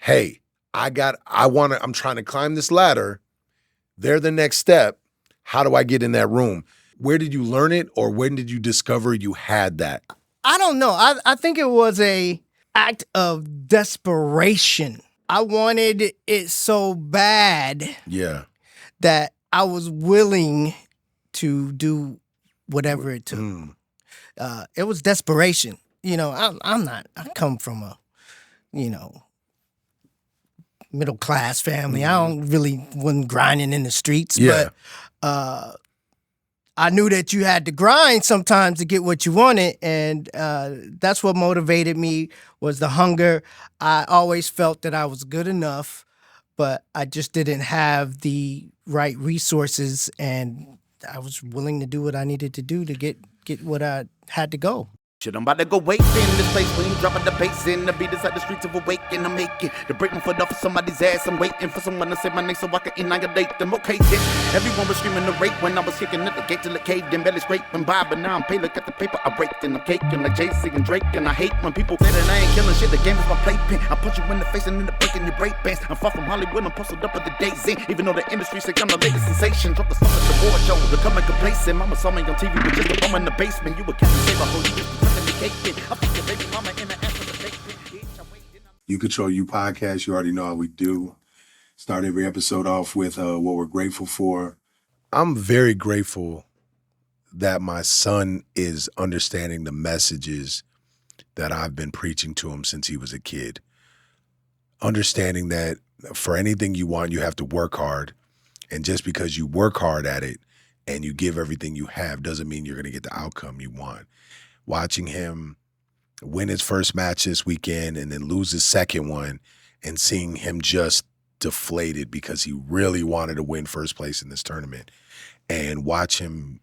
hey, I'm trying to climb this ladder. They're the next step. How do I get in that room? Where did you learn it, or when did you discover you had that? I don't know. I think it was a act of desperation. I wanted it so bad that I was willing to do whatever it took. It was desperation. I come from a, middle class family. I wasn't grinding in the streets, but I knew that you had to grind sometimes to get what you wanted, and that's what motivated me, was the hunger. I always felt that I was good enough, but I just didn't have the right resources, and I was willing to do what I needed to do to get what I had to go. Shit, I'm about to go wait in this place when you dropping the bass in. The beat is like the streets of awaken. I'm making to break my foot off of somebody's ass. I'm waiting for someone to say my name so I can annihilate them. Okay, then everyone was screaming the rape when I was kicking at the gate till it caved in. Belly scraping by, but now I'm paid. Look at the paper I raked and I'm caking like Jay-Z and Drake. And I hate when people say that I ain't killing shit. The game is my playpen. I punch you in the face and end up breaking your break bands. I'm far from Hollywood. I'm posted up at the Daisy. Even though the industry say I'm the latest sensation. Drop the song at the board show. Becoming complacent. Mama saw me on TV with just a bum in the basement. You were Captain Save a whole year. You Control You podcast. You already know how we do. Start every episode off with what we're grateful for. I'm very grateful that my son is understanding the messages that I've been preaching to him since he was a kid. Understanding that for anything you want, you have to work hard. And just because you work hard at it and you give everything you have doesn't mean you're going to get the outcome you want. Watching him win his first match this weekend and then lose his second one, and seeing him just deflated because he really wanted to win first place in this tournament, and watch him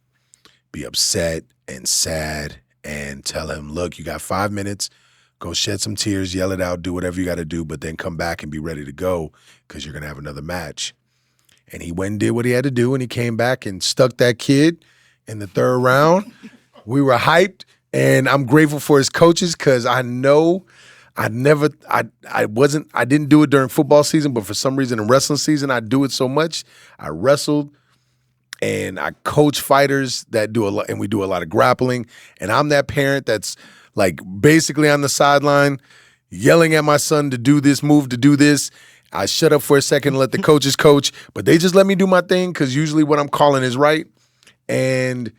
be upset and sad and tell him, look, you got 5 minutes, go shed some tears, yell it out, do whatever you got to do, but then come back and be ready to go because you're going to have another match. And he went and did what he had to do, and he came back and stuck that kid in the third round. We were hyped. And I'm grateful for his coaches, because I know I didn't do it during football season, but for some reason in wrestling season, I do it so much. I wrestled and I coach fighters that do a lot, and we do a lot of grappling. And I'm that parent that's like basically on the sideline yelling at my son to do this move, to do this. I shut up for a second and let the coaches coach, but they just let me do my thing, because usually what I'm calling is right. And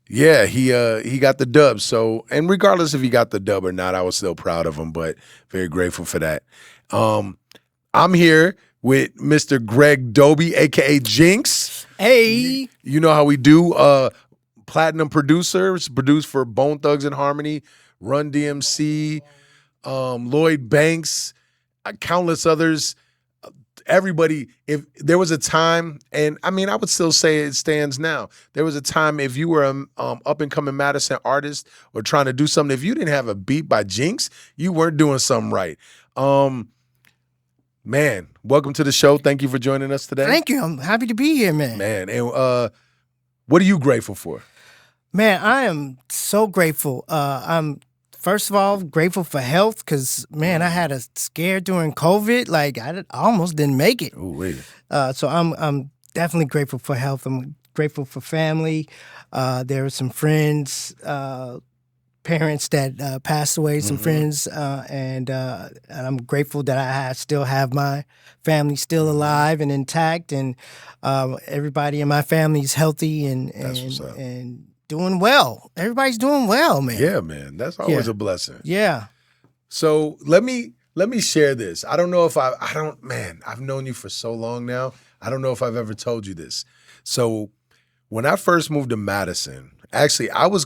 yeah, he got the dub. So, and regardless if he got the dub or not, I was still proud of him, but very grateful for that. I'm here with Mr. Greg Doby, a.k.a. Jinx. Hey. You know how we do. Platinum producers, produced for Bone Thugs and Harmony, Run DMC, Lloyd Banks, countless others. Everybody, if there was a time, and I mean, I would still say it stands now. There was a time if you were an up-and-coming Madison artist or trying to do something, if you didn't have a beat by Jinx, you weren't doing something right. Man, welcome to the show. Thank you for joining us today. Thank you. I'm happy to be here, man. Man, and what are you grateful for? Man, I am so grateful. I'm first of all grateful for health, because man, I had a scare during COVID. Like I almost didn't make it. Oh wait. So I'm definitely grateful for health. I'm grateful for family. There are some friends, parents that passed away. Some friends, and I'm grateful that I still have my family still alive and intact, and everybody in my family is healthy and doing well. Everybody's doing well, man. Yeah, man. That's always a blessing. Yeah. So let me share this. I don't know if I've known you for so long now. I don't know if I've ever told you this. So when I first moved to Madison, actually I was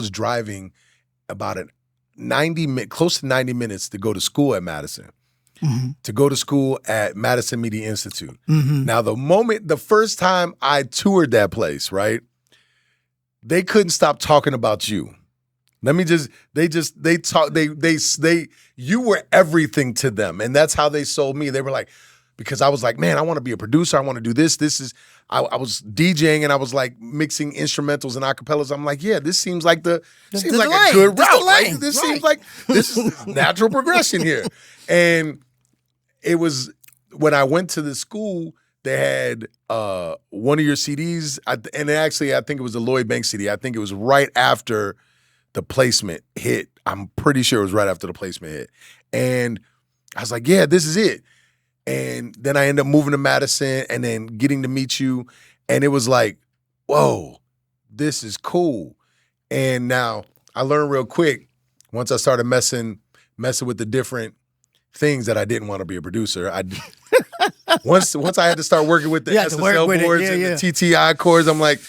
driving about close to 90 minutes to go to school at Madison. To go to school at Madison Media Institute. Now the first time I toured that place, right? They couldn't stop talking about you. You were everything to them. And that's how they sold me. They were like, because I was like, man, I want to be a producer. I want to do this. I was DJing and I was like mixing instrumentals and acapellas. I'm like, yeah, this seems like a good route. Right? This seems like this is natural progression here. And it was when I went to the school, they had one of your CDs, and actually, I think it was the Lloyd Banks CD. I think it was right after the placement hit. I'm pretty sure it was right after the placement hit. And I was like, yeah, this is it. And then I ended up moving to Madison and then getting to meet you. And it was like, whoa, this is cool. And now I learned real quick, once I started messing with the different things that I didn't want to be a producer. Once I had to start working with the SSL boards and the TTI chords, I'm like,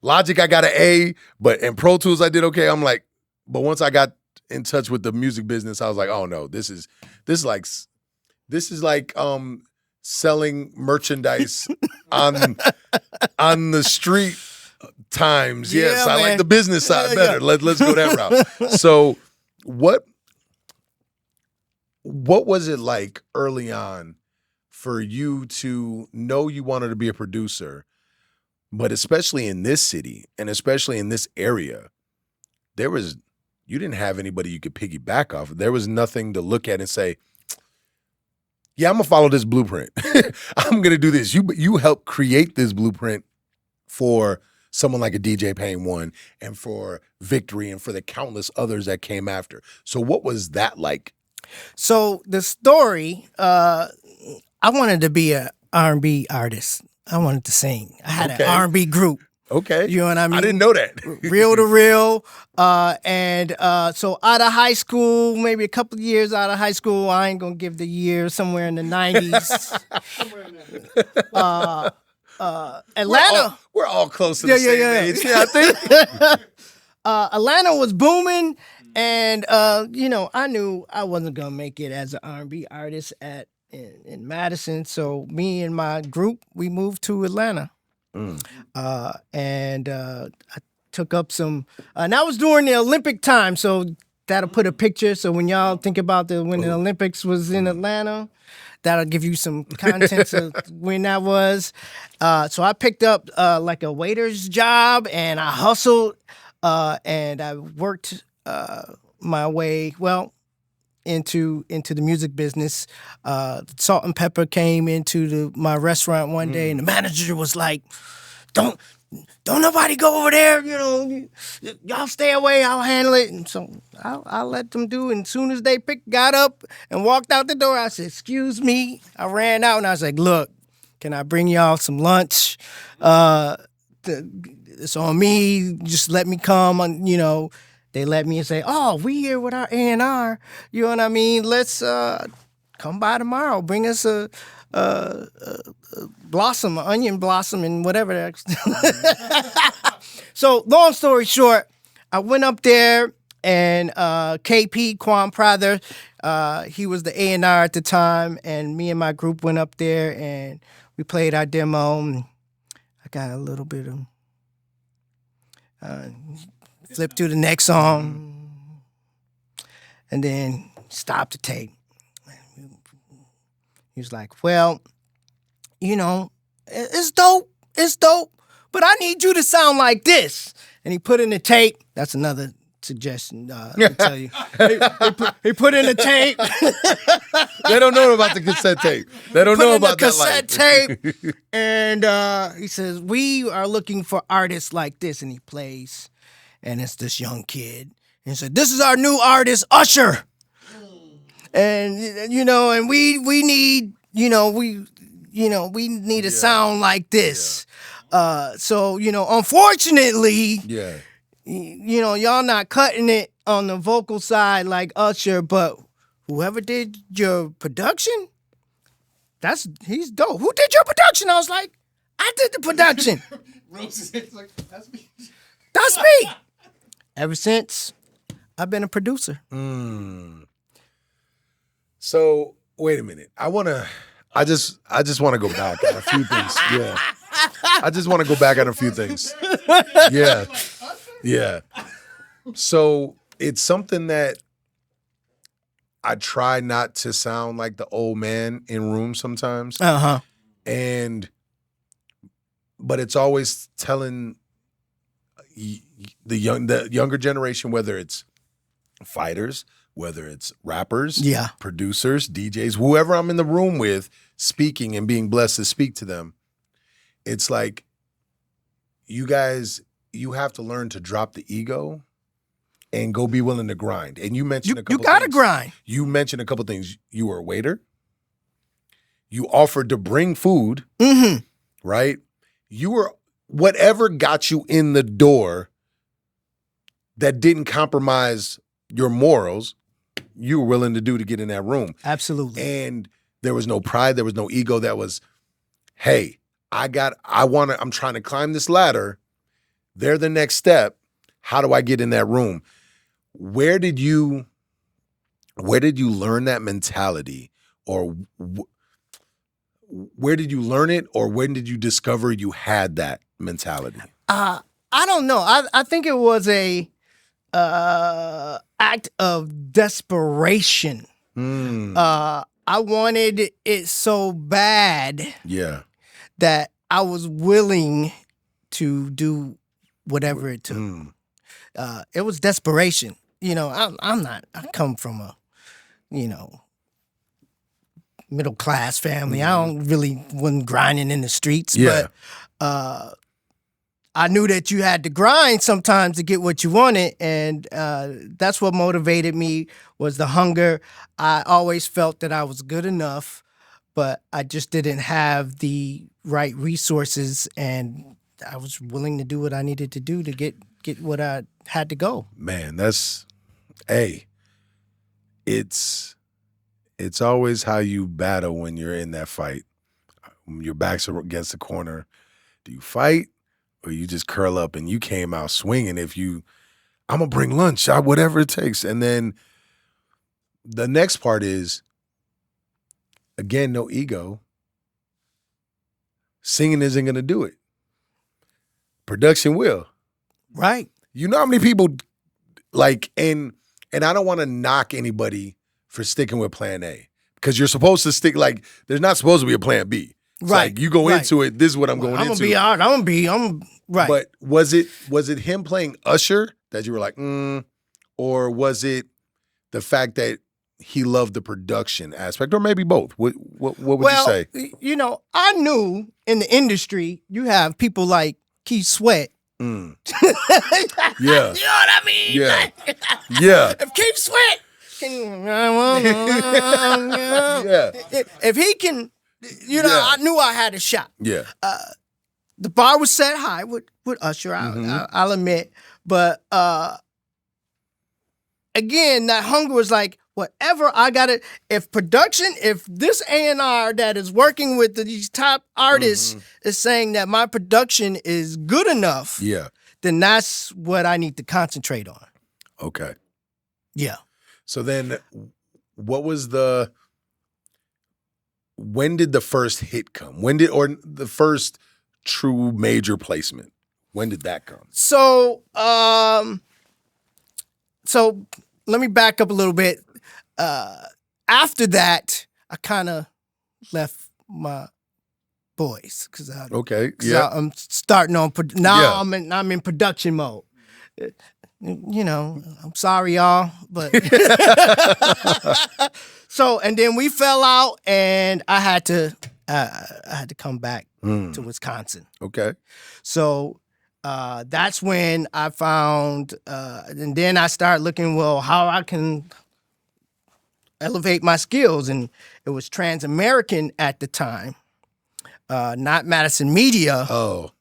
Logic, I got an A, but in Pro Tools I did okay. I'm like, but once I got in touch with the music business, I was like, oh no, this is like selling merchandise on the street times. Yes, I like the business side better. Yeah. Let's go that route. So what was it like early on for you to know you wanted to be a producer, but especially in this city and especially in this area, you didn't have anybody you could piggyback off. There was nothing to look at and say, yeah, I'm gonna follow this blueprint. I'm gonna do this. You helped create this blueprint for someone like a DJ Payne One and for Victory and for the countless others that came after. So what was that like? So the story, I wanted to be an R&B artist. I wanted to sing. I had an R&B group. Okay. You know what I mean? I didn't know that. Real to real. So out of high school, maybe a couple of years out of high school, I ain't going to give the year, somewhere in the 90s. Atlanta. We're all close to the same age. Yeah, I think. Atlanta was booming. And, I knew I wasn't going to make it as an R&B artist in Madison. So me and my group, we moved to Atlanta. I took up some, and that was during the Olympic time, so that'll put a picture. So when y'all think about when the Olympics was in Atlanta, that'll give you some context of when that was. So I picked up like a waiter's job, and I hustled, and I worked my way into the music business. Salt and Pepper came into my restaurant one day, and the manager was like, don't nobody go over there, y'all stay away, I'll handle it. And so I'll let them do it. And as soon as they got up and walked out the door, I said, excuse me. I ran out and I was like, look, can I bring y'all some lunch? It's on me, just let me come on, They let me and say, oh, we here with our A&R. You know what I mean? Let's come by tomorrow. Bring us a blossom, an onion blossom, and whatever. So long story short, I went up there, and KP, Quan Prather, he was the A&R at the time, and me and my group went up there, and we played our demo. And I got a little bit of... flip to the next song, and then stop the tape. He was like, well, it's dope, but I need you to sound like this. And he put in the tape. That's another suggestion to tell you. He put in the tape. They don't know about the cassette tape. They don't know about the cassette tape. And he says, we are looking for artists like this. And he plays. And it's this young kid. And he said, this is our new artist, Usher. And, and we need, we need a sound like this. Yeah. So, unfortunately, y'all not cutting it on the vocal side like Usher, but whoever did your production, he's dope. Who did your production? I was like, I did the production. Rose is like, that's me. That's me. Ever since, I've been a producer. So wait a minute. I just want to go back on a few things. Yeah. I just want to go back on a few things. Yeah. Yeah. So it's something that I try not to sound like the old man in rooms sometimes. Uh-huh. But it's always telling the younger generation, whether it's fighters, whether it's rappers, Yeah. producers, DJs, whoever I'm in the room with speaking and being blessed to speak to them, it's like you guys, you have to learn to drop the ego and go be willing to grind. And you mentioned a couple You gotta things. grind. You mentioned a couple things. You were a waiter. You offered to bring food, Mm-hmm. right? You were, whatever got you in the door that didn't compromise your morals, you were willing to do to get in that room. Absolutely. And there was no pride, there was no ego. That was, hey, I'm trying to climb this ladder. They're the next step. How do I get in that room? Where did you learn that mentality, or where did you learn it, or when did you discover you had that mentality? I don't know. I think it was a act of desperation. I wanted it so bad Yeah. that I was willing to do whatever it took. It was desperation. You know, I come from a, middle class family. I wasn't grinding in the streets, Yeah. but I knew that you had to grind sometimes to get what you wanted, and that's what motivated me, was the hunger. I always felt that I was good enough, but I just didn't have the right resources, and I was willing to do what I needed to do to get what I had to go. Man, it's always how you battle when you're in that fight. Your back's against the corner. Do you fight, or you just curl up? And you came out swinging. I'm gonna bring lunch, whatever it takes. And then the next part is, again, no ego. Singing isn't gonna do it. Production will. Right. You know how many people and I don't want to knock anybody for sticking with plan A, because you're supposed to stick, there's not supposed to be a plan B. It's Right. like you go Right. into it, this is what I'm going I'm into. gonna be out. I'm right. But was it him playing Usher that you were like, or was it the fact that he loved the production aspect, or maybe both? What would you say? I knew in the industry you have people like Keith Sweat. Yeah. You know what I mean? Yeah. Yeah. If Keith Sweat can, Yeah. if he can, Yeah. I knew I had a shot. Yeah. The bar was set high with Usher, I'll admit. But again, that hunger was like, whatever I got it. If this A&R that is working with these top artists is saying that my production is good enough, Yeah. then that's what I need to concentrate on. Okay. Yeah. So then when did the first hit come? Or the first true major placement? When did that come? So let me back up a little bit. After that, I kind of left my boys because I'm starting on. Now I'm in production mode. I'm sorry, y'all, but and then we fell out, and I had to come back to Wisconsin. Okay. So that's when I found, and then I started looking, how I can elevate my skills, and it was Trans-American at the time, not Madison Media. Oh,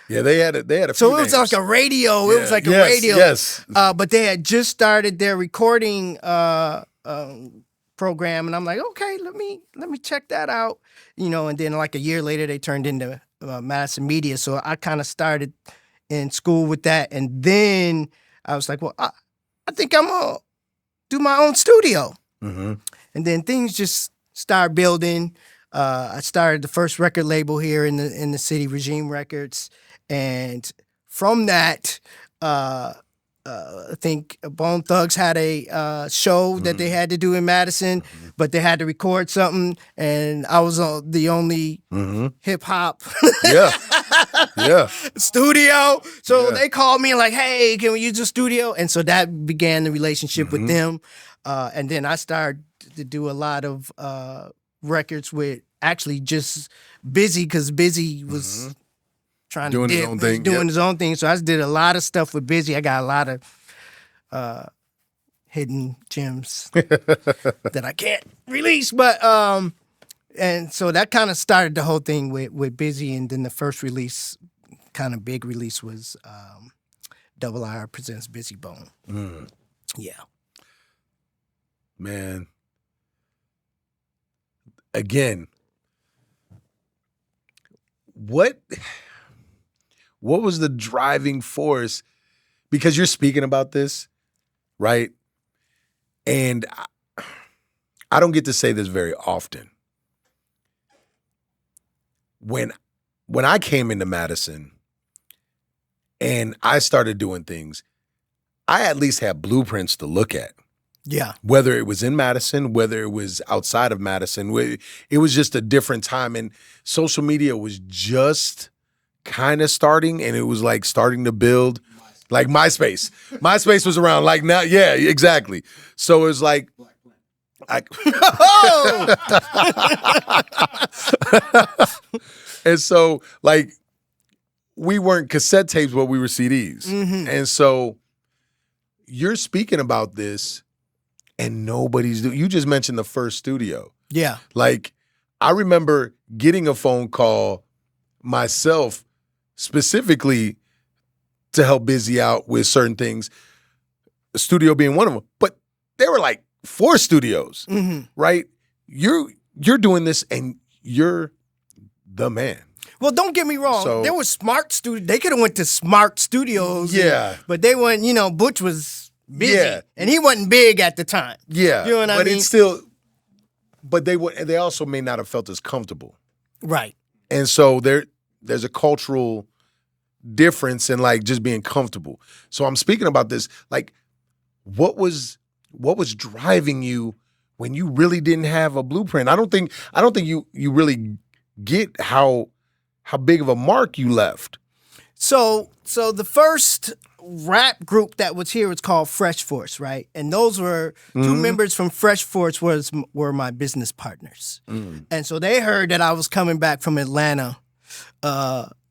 yeah, they had a few So it was names. like a radio. Yeah. It was like a Yes, radio. yes. But they had just started their recording program, and I'm like, okay, let me check that out. And then like a year later, they turned into Madison Media. So I kind of started in school with that, and then I was like, well, I think I'm gonna do my own studio. Mm-hmm. And then things just started building. I started the first record label here in the city, Regime Records, and from that, I think Bone Thugs had a show that they had to do in Madison, but they had to record something, and I was the only hip hop Yeah. studio. So Yeah. they called me like, hey, can we use the studio? And so that began the relationship with them. And then I started to do a lot of records with actually just Busy, because Busy was trying Doing to his own thing, doing yep. his own thing. So I just did a lot of stuff with Busy. I got a lot of hidden gems that I can't release, but and so that kind of started the whole thing with Busy, and then the first release, kind of big release, was Double R presents Busy Bone. Yeah. Man. Again, what was the driving force? Because you're speaking about this, right? And I don't get to say this very often. When I came into Madison and I started doing things, I at least had blueprints to look at. Yeah. Whether it was in Madison, whether it was outside of Madison, it was just a different time. And social media was just kind of starting, and it was like starting to build. Like MySpace. MySpace was around like now. Yeah, exactly. So it was like, and so like we weren't cassette tapes, but we were CDs. And so you're speaking about this and nobody's doing. You just mentioned the first studio. Yeah. Like I remember getting a phone call myself specifically to help Busy out with certain things, the studio being one of them. But there were like 4 studios, right? You're doing this and you're the man. Well, don't get me wrong. So- There was smart studios. They could have went to smart studios. Yeah. But they weren't, Butch was busy. Yeah. And he wasn't big at the time. Yeah. You know what I but mean? it's still, but they also may not have felt as comfortable. Right. And so there's a cultural difference in like just being comfortable. So I'm speaking about this, like what was driving you when you really didn't have a blueprint? I don't think you really get how big of a mark you left. So the first rap group that was here was called Fresh Force, right? And those were 2 members from Fresh Force were my business partners. And so they heard that I was coming back from Atlanta,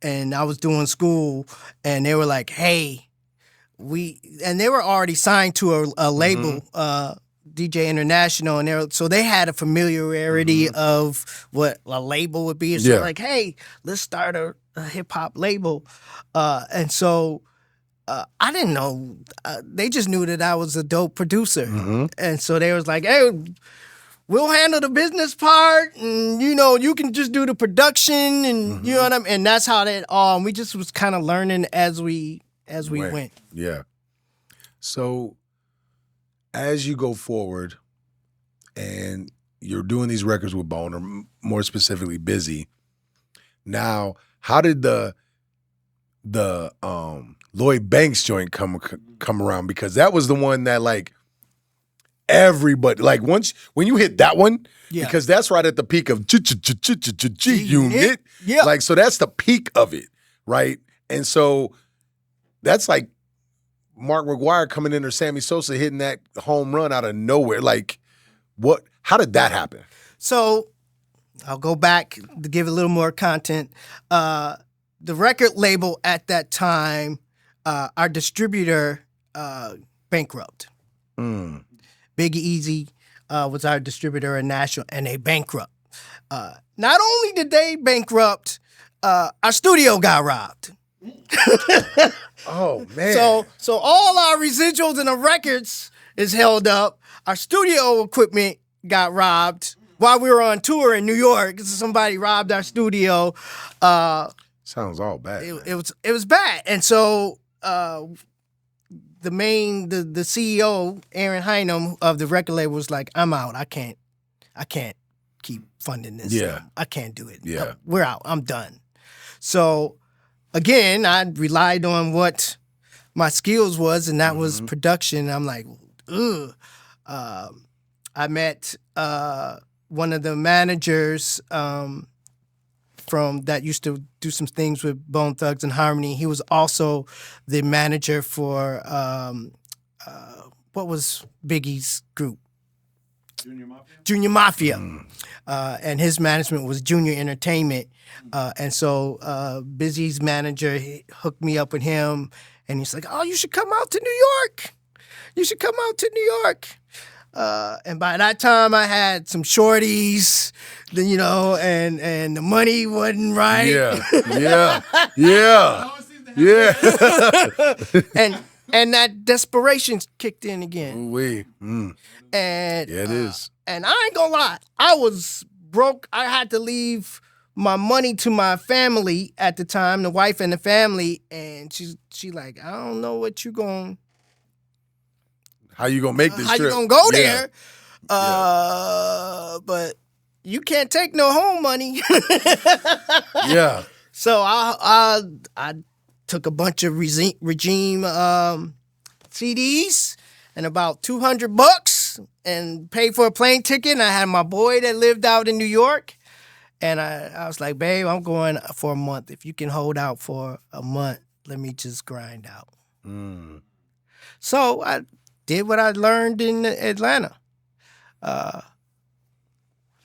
and I was doing school, and they were like, "Hey, and they were already signed to a label, DJ International, and so they had a familiarity of what a label would be. And so like, hey, let's start a hip hop label. And so I didn't know. They just knew that I was a dope producer. And so they was like, hey, we'll handle the business part, and you can just do the production, and you know what I mean. And that's how that we just was kind of learning as we went. Yeah. So as you go forward and you're doing these records with Bone, or more specifically Busy, now how did the Lloyd Banks joint come around? Because that was the one that like everybody, like when you hit that one, because that's right at the peak of G-Unit. Yeah. Like, so that's the peak of it, right? And so that's like Mark McGuire coming in or Sammy Sosa hitting that home run out of nowhere. Like, how did that happen? So I'll go back to give a little more content. The record label at that time, our distributor bankrupt. Big Easy was our distributor in Nashville, and they bankrupt. Not only did they bankrupt, our studio got robbed. Oh man! So all our residuals and the records is held up. Our studio equipment got robbed while we were on tour in New York. Somebody robbed our studio. Sounds all bad. It was bad, and so the CEO Aaron Hynum of the record label was like, "I'm out. I can't keep funding this. Yeah. I can't do it. Yeah. We're out. I'm done." So again, I relied on what my skills was, and that was production. I'm like, ugh. I met one of the managers from that used to do some things with Bone Thugs and Harmony. He was also the manager for what was Biggie's group? Junior Mafia. And his management was Junior Entertainment. And so Busy's manager hooked me up with him, and he's like, "Oh, you should come out to New York. You should come out to New York." And by that time, I had some shorties, you know, and the money wasn't right. And that desperation kicked in again. And it is. And I ain't gonna lie, I was broke. I had to leave my money to my family at the time, the wife and the family, and she like, "I don't know what you going. How you gonna make this How trip? you gonna go there? But you can't take no home money." Yeah. So I took a bunch of regime CDs and about $200 and paid for a plane ticket. And I had my boy that lived out in New York, and I was like, "Babe, I'm going for a month. If you can hold out for a month, let me just grind out." So I did what I learned in Atlanta.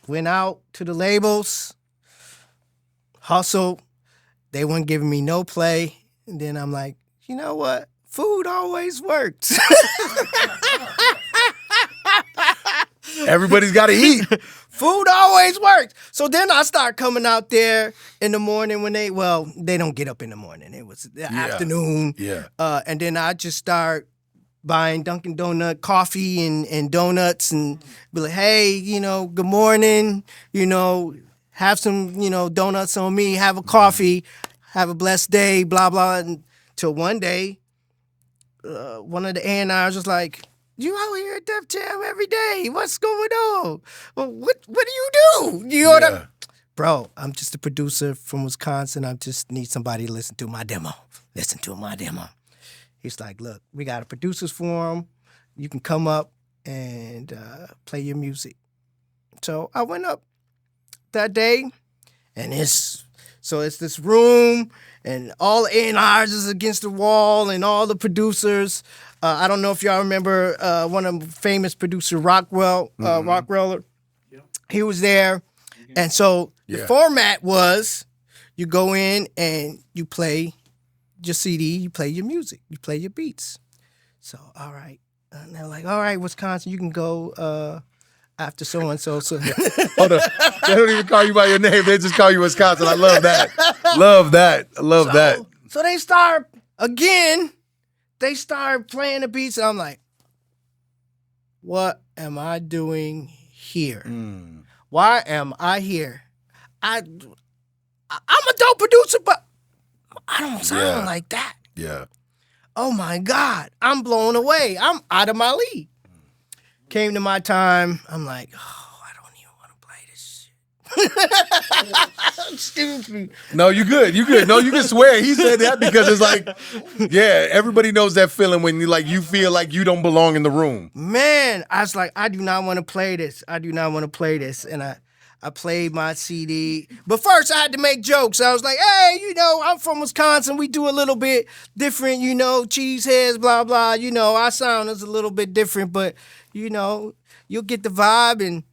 Went out to the labels, hustled. They weren't giving me no play. And then I'm like, you know what? Food always works. Everybody's got to eat. Food always works. So then I start coming out there in the morning when they don't get up in the morning. It was the afternoon. Yeah. And then I just start buying Dunkin' Donut coffee and donuts and be like, "Hey, you know, good morning. You know, have some, you know, donuts on me. Have a coffee. Have a blessed day, blah, blah." Until one day, one of the A&Rs was like, "You out here at Def Jam every day. What's going on? Well, what do you do?" You know what I mean? "Bro, I'm just a producer from Wisconsin. I just need somebody to listen to my demo. Listen to my demo." He's like, "Look, we got a producers forum. You can come up and play your music." So I went up that day, and it's this room, and all the A&Rs is against the wall, and all the producers. I don't know if y'all remember one of the famous producer, Rockwell. He was there. And so the format was you go in and you play your CD, you play your music, you play your beats. So, all right. And they're like, "All right, Wisconsin, you can go after so-and-so." So Hold on. They don't even call you by your name. They just call you Wisconsin. I love that. Love that. I love that. So they start again. They start playing the beats, and I'm like, "What am I doing here? Why am I here? I'm a dope producer, but I don't sound like that." Yeah. Oh my God, I'm blown away. I'm out of my league. Came to my time, I'm like, "Oh, I don't even want to play this shit." Stupid. No, you good. You good. No, you can swear. He said that because it's like, yeah, everybody knows that feeling when you feel like you don't belong in the room. Man, I was like, I do not want to play this. I do not want to play this. And I played my CD. But first I had to make jokes. I was like, "Hey, you know, I'm from Wisconsin. We do a little bit different, you know, cheese heads, blah, blah. You know, our sound is a little bit different, but, you know, you'll get the vibe." And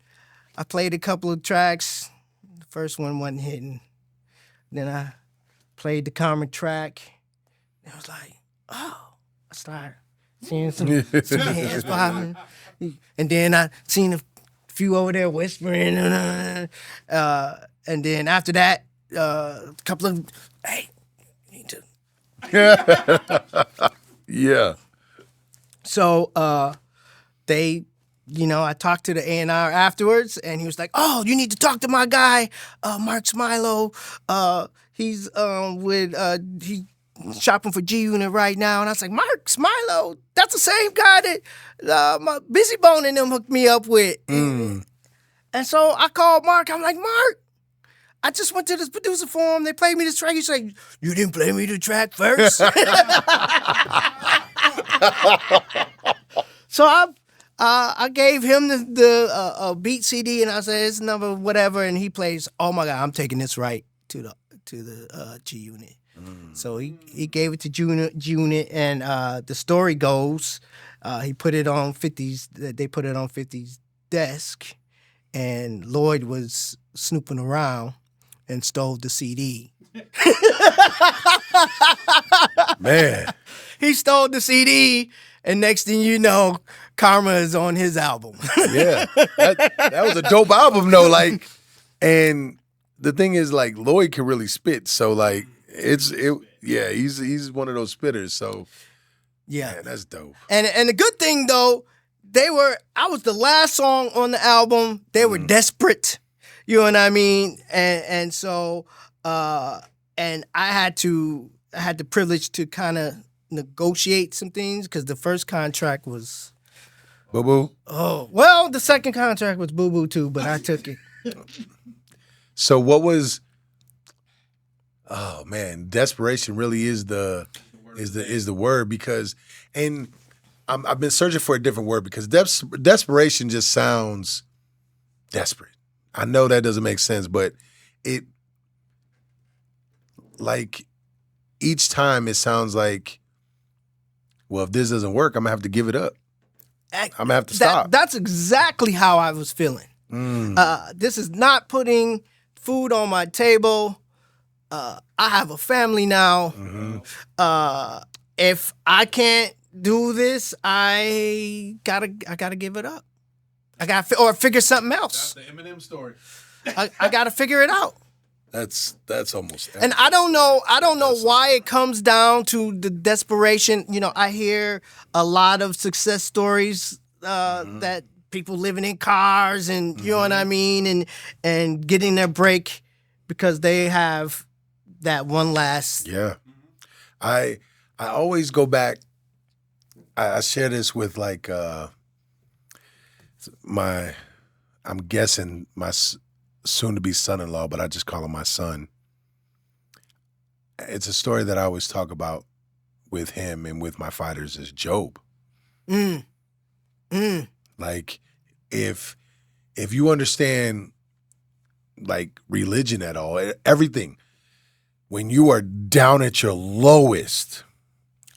I played a couple of tracks. The first one wasn't hitting. Then I played the common track. And it was like, oh, I started seeing some hands popping. And then I seen a few over there whispering. And then after that, a couple of, "Hey, you need to." Yeah. So they, you know, I talked to the A&R afterwards, and he was like, "Oh, you need to talk to my guy, Mark Smilo. He's he's shopping for G Unit right now." And I was like, "Mark Smilo? That's the same guy that my Busy Bone and them hooked me up with." And so I called Mark. I'm like, "Mark, I just went to this producer forum. They played me this track." He's like, "You didn't play me the track first?" So I gave him the beat CD, and I said, "It's number whatever," and he plays. Oh my God, I'm taking this right to the G Unit. So he gave it to G Unit, and the story goes, he put it on 50s. They put it on 50s desk, and Lloyd was snooping around and stole the CD. Man. He stole the CD, and next thing you know, Karma is on his album. Yeah. That was a dope album, though. Like, and the thing is, like, Lloyd can really spit. So, like, he's one of those spitters. So, Yeah. man, that's dope. And the good thing though, I was the last song on the album. They were desperate. You know what I mean? And so and I had the privilege to kind of negotiate some things because the first contract was Boo Boo. oh well, the second contract was Boo Boo too, but I took it. So what was? Oh man, desperation really is the word because, and I've been searching for a different word because desperation just sounds desperate. I know that doesn't make sense, but it like each time it sounds like, well, if this doesn't work, I'm gonna have to give it up. I'm gonna have to stop. That's exactly how I was feeling. This is not putting food on my table. I have a family now. If I can't do this, I gotta give it up. I gotta figure something else. That's the Eminem story. I gotta figure it out. That's almost. And I don't know why it comes down to the desperation. You know, I hear a lot of success stories that people living in cars and you know what I mean, and getting their break because they have that one last. Yeah, I always go back. I share this with like I'm guessing my soon-to-be son-in-law, but I just call him my son. It's a story that I always talk about with him and with my fighters is Job. Like, if you understand, like, religion at all, everything, when you are down at your lowest,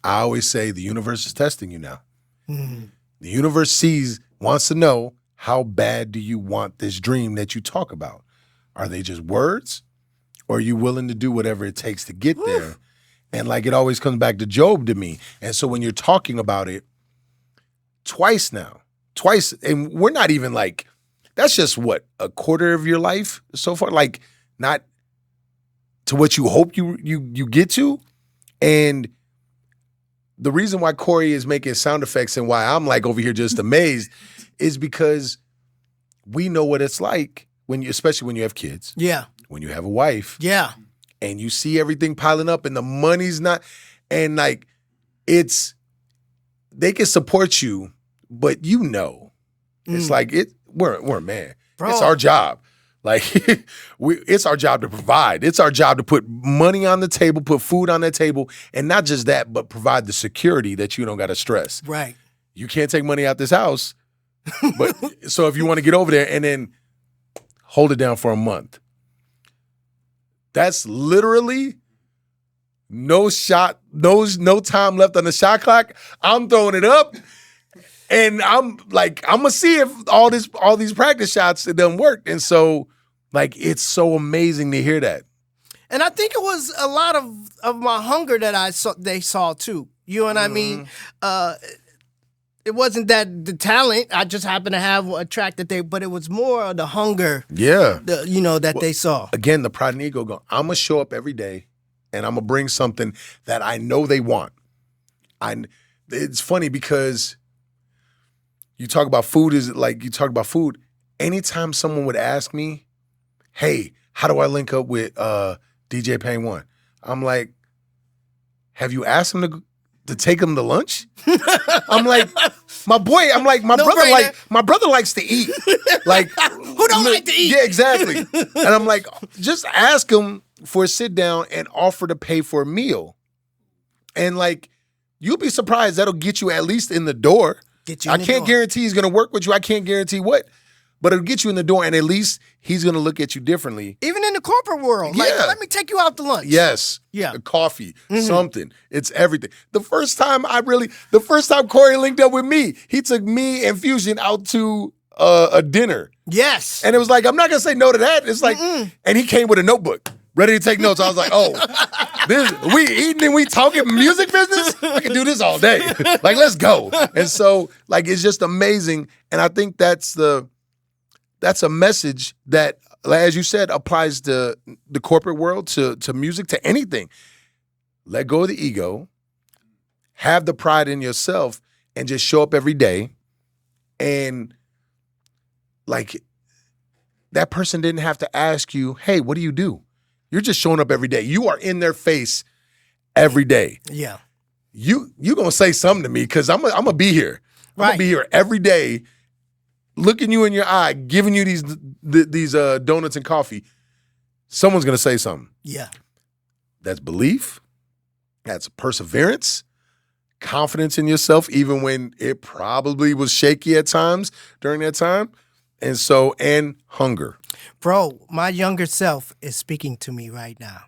I always say the universe is testing you now. The universe wants to know, how bad do you want this dream that you talk about? Are they just words? Or are you willing to do whatever it takes to get there? And like it always comes back to Job to me. And so when you're talking about it twice, and we're not even like, that's just what, a quarter of your life so far? Like not to what you hope you get to. And the reason why Corey is making sound effects and why I'm like over here just amazed is because we know what it's like especially when you have kids. Yeah. When you have a wife. Yeah. And you see everything piling up and the money's not, and like they can support you, but you know, it's like we're a man. Bro. It's our job. Like it's our job to provide. It's our job to put money on the table, put food on the table, and not just that, but provide the security that you don't got to stress. Right. You can't take money out this house, but so if you want to get over there and then hold it down for a month, that's literally no time left on the shot clock. I'm throwing it up. And I'm like, I'm gonna see if all these practice shots, it doesn't work. And so, like, it's so amazing to hear that. And I think it was a lot of my hunger that they saw too. You know what I mean? It wasn't that the talent. I just happened to have a track but it was more of the hunger. Yeah. They saw. Again, the pride and ego go, I'm gonna show up every day and I'm gonna bring something that I know they want. It's funny because you talk about food anytime someone would ask me, hey, how do I link up with DJ Payne 1? I'm like, have you asked him to take him to lunch? I'm like, my brother likes to eat. Like, who don't like to eat? Yeah, exactly. And I'm like, just ask him for a sit down and offer to pay for a meal. And like, you'll be surprised that'll get you at least in the door. I can't guarantee he's going to work with you. I can't guarantee what, but it'll get you in the door, and at least he's going to look at you differently. Even in the corporate world. Yeah. Like, let me take you out to lunch. Yes. Yeah. A coffee, something. It's everything. The first time Corey linked up with me, he took me and Fusion out to a dinner. Yes. And it was like, I'm not going to say no to that. It's like, and he came with a notebook, ready to take notes. I was like, oh, we eating and we talking music business? I can do this all day. Like, let's go. And so, like, it's just amazing. And I think that's a message that, as you said, applies to the corporate world, to music, to anything. Let go of the ego, have the pride in yourself, and just show up every day. And like, that person didn't have to ask you, hey, what do you do? You're just showing up every day. You are in their face every day. Yeah. You gonna say something to me because I'm gonna be here. I'm gonna be here every day, looking you in your eye, giving you these donuts and coffee. Someone's gonna say something. Yeah. That's belief. That's perseverance. Confidence in yourself, even when it probably was shaky at times during that time. And hunger. Bro, my younger self is speaking to me right now.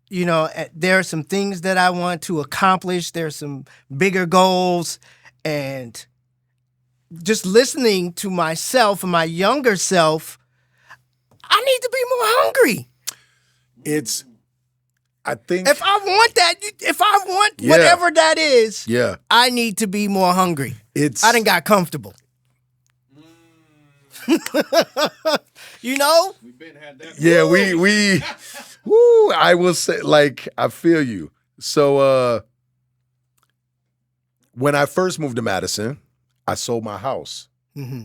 There are some things that I want to accomplish. There's some bigger goals. And just listening to myself and my younger self, I need to be more hungry. I think if I want whatever that is, I need to be more hungry. I done got comfortable. You know? We've been had that. Yeah, we I will say, like, I feel you. So when I first moved to Madison, I sold my house. Mm-hmm.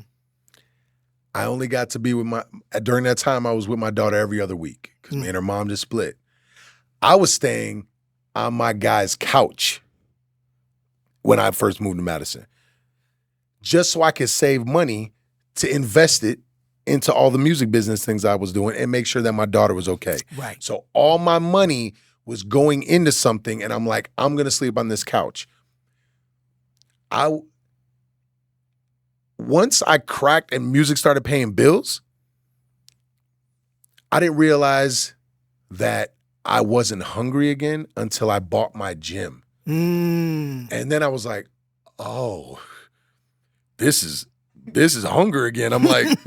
I only got to be during that time I was with my daughter every other week because me and her mom just split. I was staying on my guy's couch when I first moved to Madison, just so I could save money to invest it into all the music business things I was doing and make sure that my daughter was okay. Right. So all my money was going into something, and I'm like, I'm gonna sleep on this couch. Once I cracked and music started paying bills, I didn't realize that I wasn't hungry again until I bought my gym. And then I was like, oh, this is hunger again. I'm like,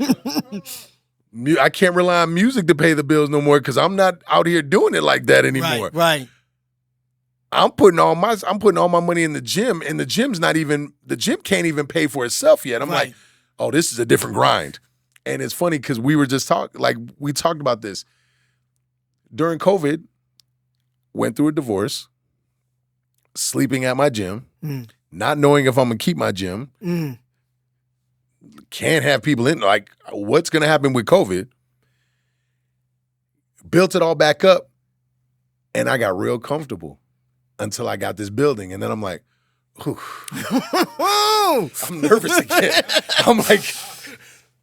I can't rely on music to pay the bills no more because I'm not out here doing it like that anymore. Right. I'm putting all my money in the gym, and the gym can't even pay for itself yet. I'm like, oh, this is a different grind. And it's funny because we talked about this during COVID. Went through a divorce, sleeping at my gym, not knowing if I'm gonna keep my gym. Can't have people in, like, what's gonna happen with COVID? Built it all back up, and I got real comfortable until I got this building. And then I'm like, I'm nervous again. I'm like,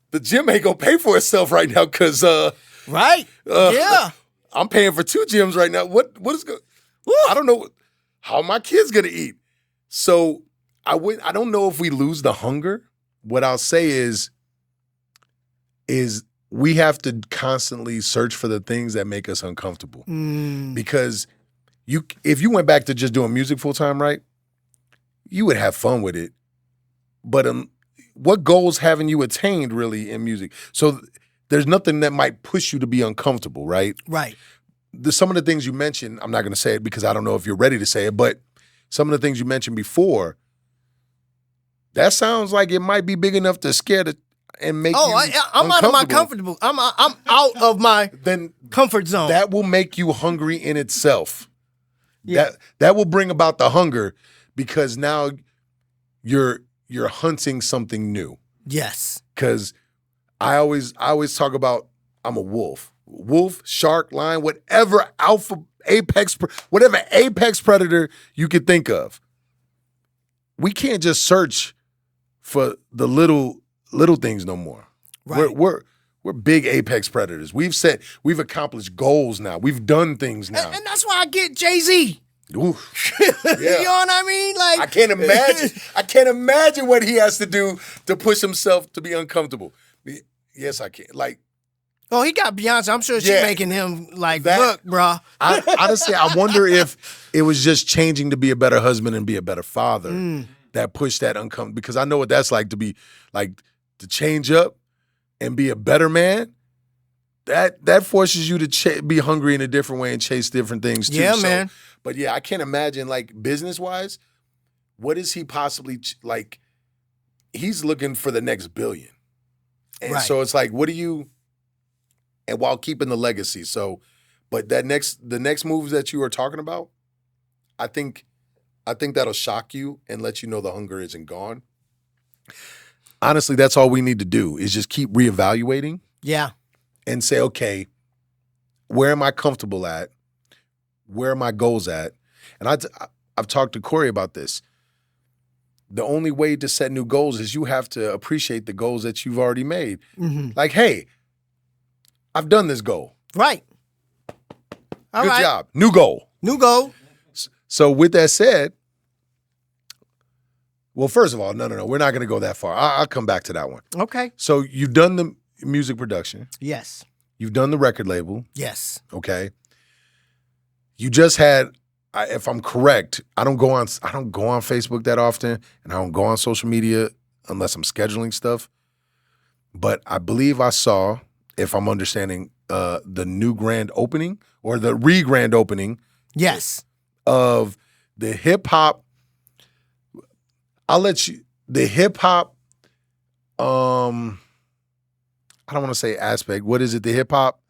the gym ain't gonna pay for itself right now because yeah. I'm paying for 2 gyms right now. What is going? I don't know how my kids gonna eat. So I don't know if we lose the hunger. What I'll say is we have to constantly search for the things that make us uncomfortable. Because if you went back to just doing music full time, right, you would have fun with it. But what goals haven't you attained really in music? So there's nothing that might push you to be uncomfortable, right? Right. Some of the things you mentioned, I'm not going to say it because I don't know if you're ready to say it, but some of the things you mentioned before, that sounds like it might be big enough to scare and make you I'm out of my comfortable. I'm out of my comfort zone. That will make you hungry in itself. Yeah. That will bring about the hunger because now you're hunting something new. Yes. Because I always talk about I'm a wolf. Wolf, shark, lion, whatever apex predator you could think of. We can't just search for the little things no more. Right. We're big apex predators. We've accomplished goals now. We've done things now. And that's why I get Jay-Z. Oof. You know what I mean? Like, I can't imagine what he has to do to push himself to be uncomfortable. Yes, I can. Like, oh, he got Beyonce. I'm sure she's making him like, look, bro. Honestly, I wonder if it was just changing to be a better husband and be a better father that pushed that uncomfortable. Because I know what that's like to be like to change up and be a better man, that forces you to be hungry in a different way and chase different things too. Yeah, man. But yeah, I can't imagine, like, business-wise, what is he possibly, like, he's looking for the next billion. And Right. so it's like, what do you, and while keeping the legacy. So, but the next moves that you are talking about, I think that'll shock you and let you know the hunger isn't gone. Honestly, that's all we need to do is just keep reevaluating Yeah. and say, okay, where am I comfortable at? Where are my goals at? And I've talked to Corey about this. The only way to set new goals is you have to appreciate the goals that you've already made. Mm-hmm. Like, hey, I've done this goal. Right. All Good right. job. New goal. New goal. So with that said, well, first of all, no. We're not going to go that far. I'll come back to that one. Okay. So you've done the music production. Yes. You've done the record label. Yes. Okay. You just had, if I'm correct, I don't go on Facebook that often, and I don't go on social media unless I'm scheduling stuff. But I believe I saw, if I'm understanding, the new grand opening or the re-grand opening. Yes. Of the hip hop. The hip hop. I don't want to say aspect. What is it? The hip hop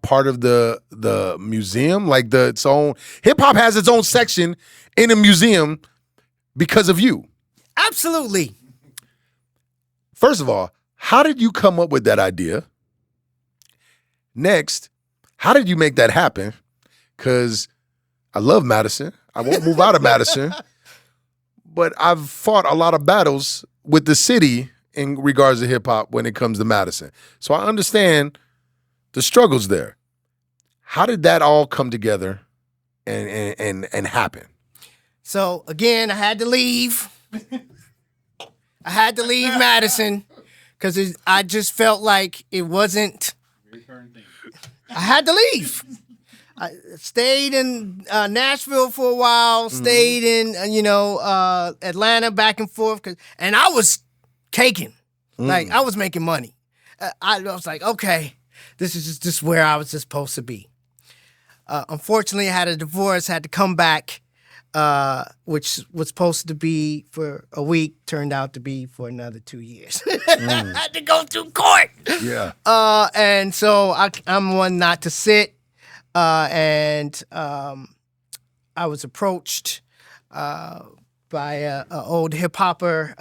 part of the museum, like its own hip hop has its own section in a museum because of you. Absolutely. First of all, how did you come up with that idea? Next, how did you make that happen? Because I love Madison. I won't move out of Madison. But I've fought a lot of battles with the city in regards to hip hop when it comes to Madison. So I understand the struggles there. How did that all come together and happen? So again, I had to leave. I had to leave Madison because I just felt like it wasn't. I had to leave. I stayed in Nashville for a while, stayed in, Atlanta back and forth. And I was caking. Like, I was making money. I was like, okay, this is just where I was just supposed to be. Unfortunately, I had a divorce, had to come back, which was supposed to be for a week, turned out to be for another 2 years. I had to go through court. Yeah. And so I'm one not to sit. And I was approached by an old hip hopper.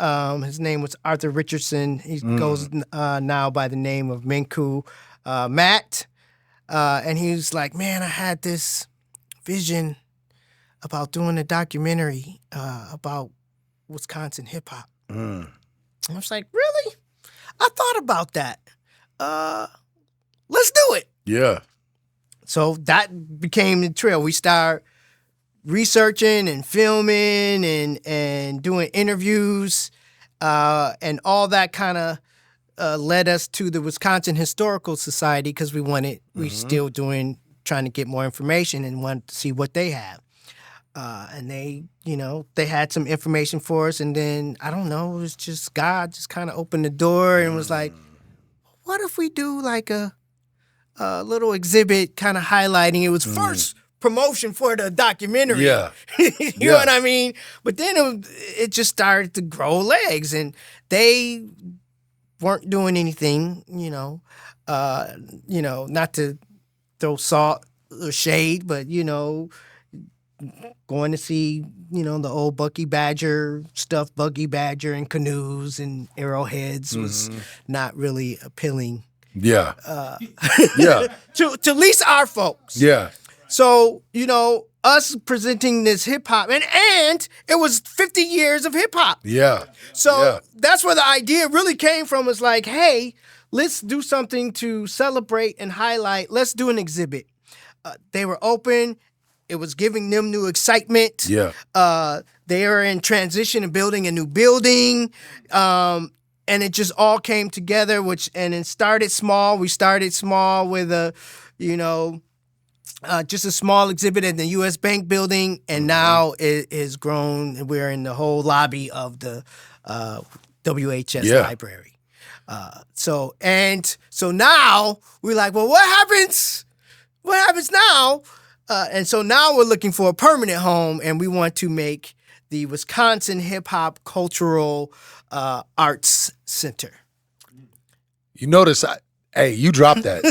His name was Arthur Richardson. He goes now by the name of Minku Matt. And he was like, man, I had this vision about doing a documentary about Wisconsin hip hop. And I was like, really? I thought about that. Let's do it. Yeah. So that became the trail. We started researching and filming and doing interviews, and all that kind of led us to the Wisconsin Historical Society because we still trying to get more information and wanted to see what they have. And they had some information for us, and then I don't know, it was just God just kind of opened the door and was like, what if we do like a little exhibit kind of highlighting. It was first promotion for the documentary. Yeah. You know what I mean? But then it just started to grow legs, and they weren't doing anything, not to throw salt or shade, but, going to see, the old Bucky Badger stuff, Buggy Badger and canoes and arrowheads was not really appealing. Yeah. Yeah. To at least our folks. Yeah. So, us presenting this hip hop and it was 50 years of hip hop. Yeah. So that's where the idea really came from. It's like, hey, let's do something to celebrate and highlight. Let's do an exhibit. They were open. It was giving them new excitement. Yeah. They are in transition and building a new building. And it just all came together, and it started small. We started small with just a small exhibit in the U.S. Bank building, and now it has grown. We're in the whole lobby of the WHS library. So now we're like, well, what happens? What happens now? And so now we're looking for a permanent home, and we want to make the Wisconsin Hip Hop Cultural Arts Center. You notice, hey, you dropped that.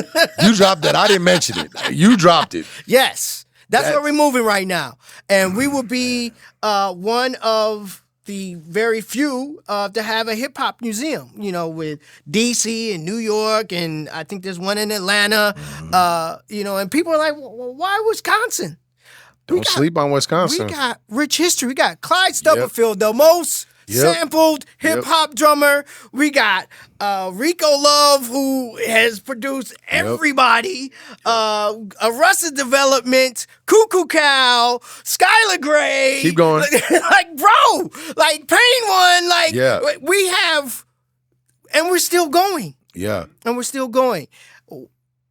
You dropped that. I didn't mention it. You dropped it. Yes, that's where we're moving right now, and we will be one of the very few to have a hip hop museum, with DC and New York, and I think there's one in Atlanta, and people are like, well, why Wisconsin? Don't sleep on Wisconsin. We got rich history. We got Clyde Stubblefield, the most sampled hip hop drummer. We got Rico Love, who has produced everybody. Arrested Development, Cuckoo Cow, Skylar Grey. Keep going. Like, bro, like Pain One. Like, we have, and we're still going. Yeah. And we're still going.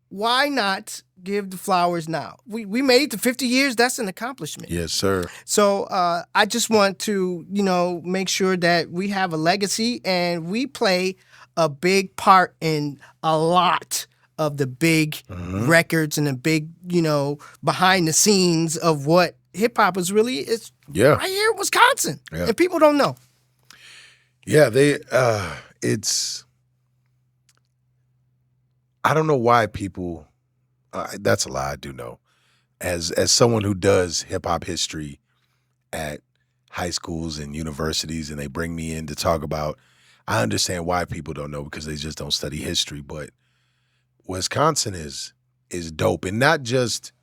Why not give the flowers now? We made it to 50 years. That's an accomplishment. Yes, sir. So I just want to, make sure that we have a legacy, and we play a big part in a lot of the big records and the big, behind the scenes of what hip hop is really right here in Wisconsin. Yeah. And people don't know. Yeah, I don't know why people, that's a lie, I do know. As someone who does hip-hop history at high schools and universities, and they bring me in to talk about, I understand why people don't know, because they just don't study history, but Wisconsin is dope. And not just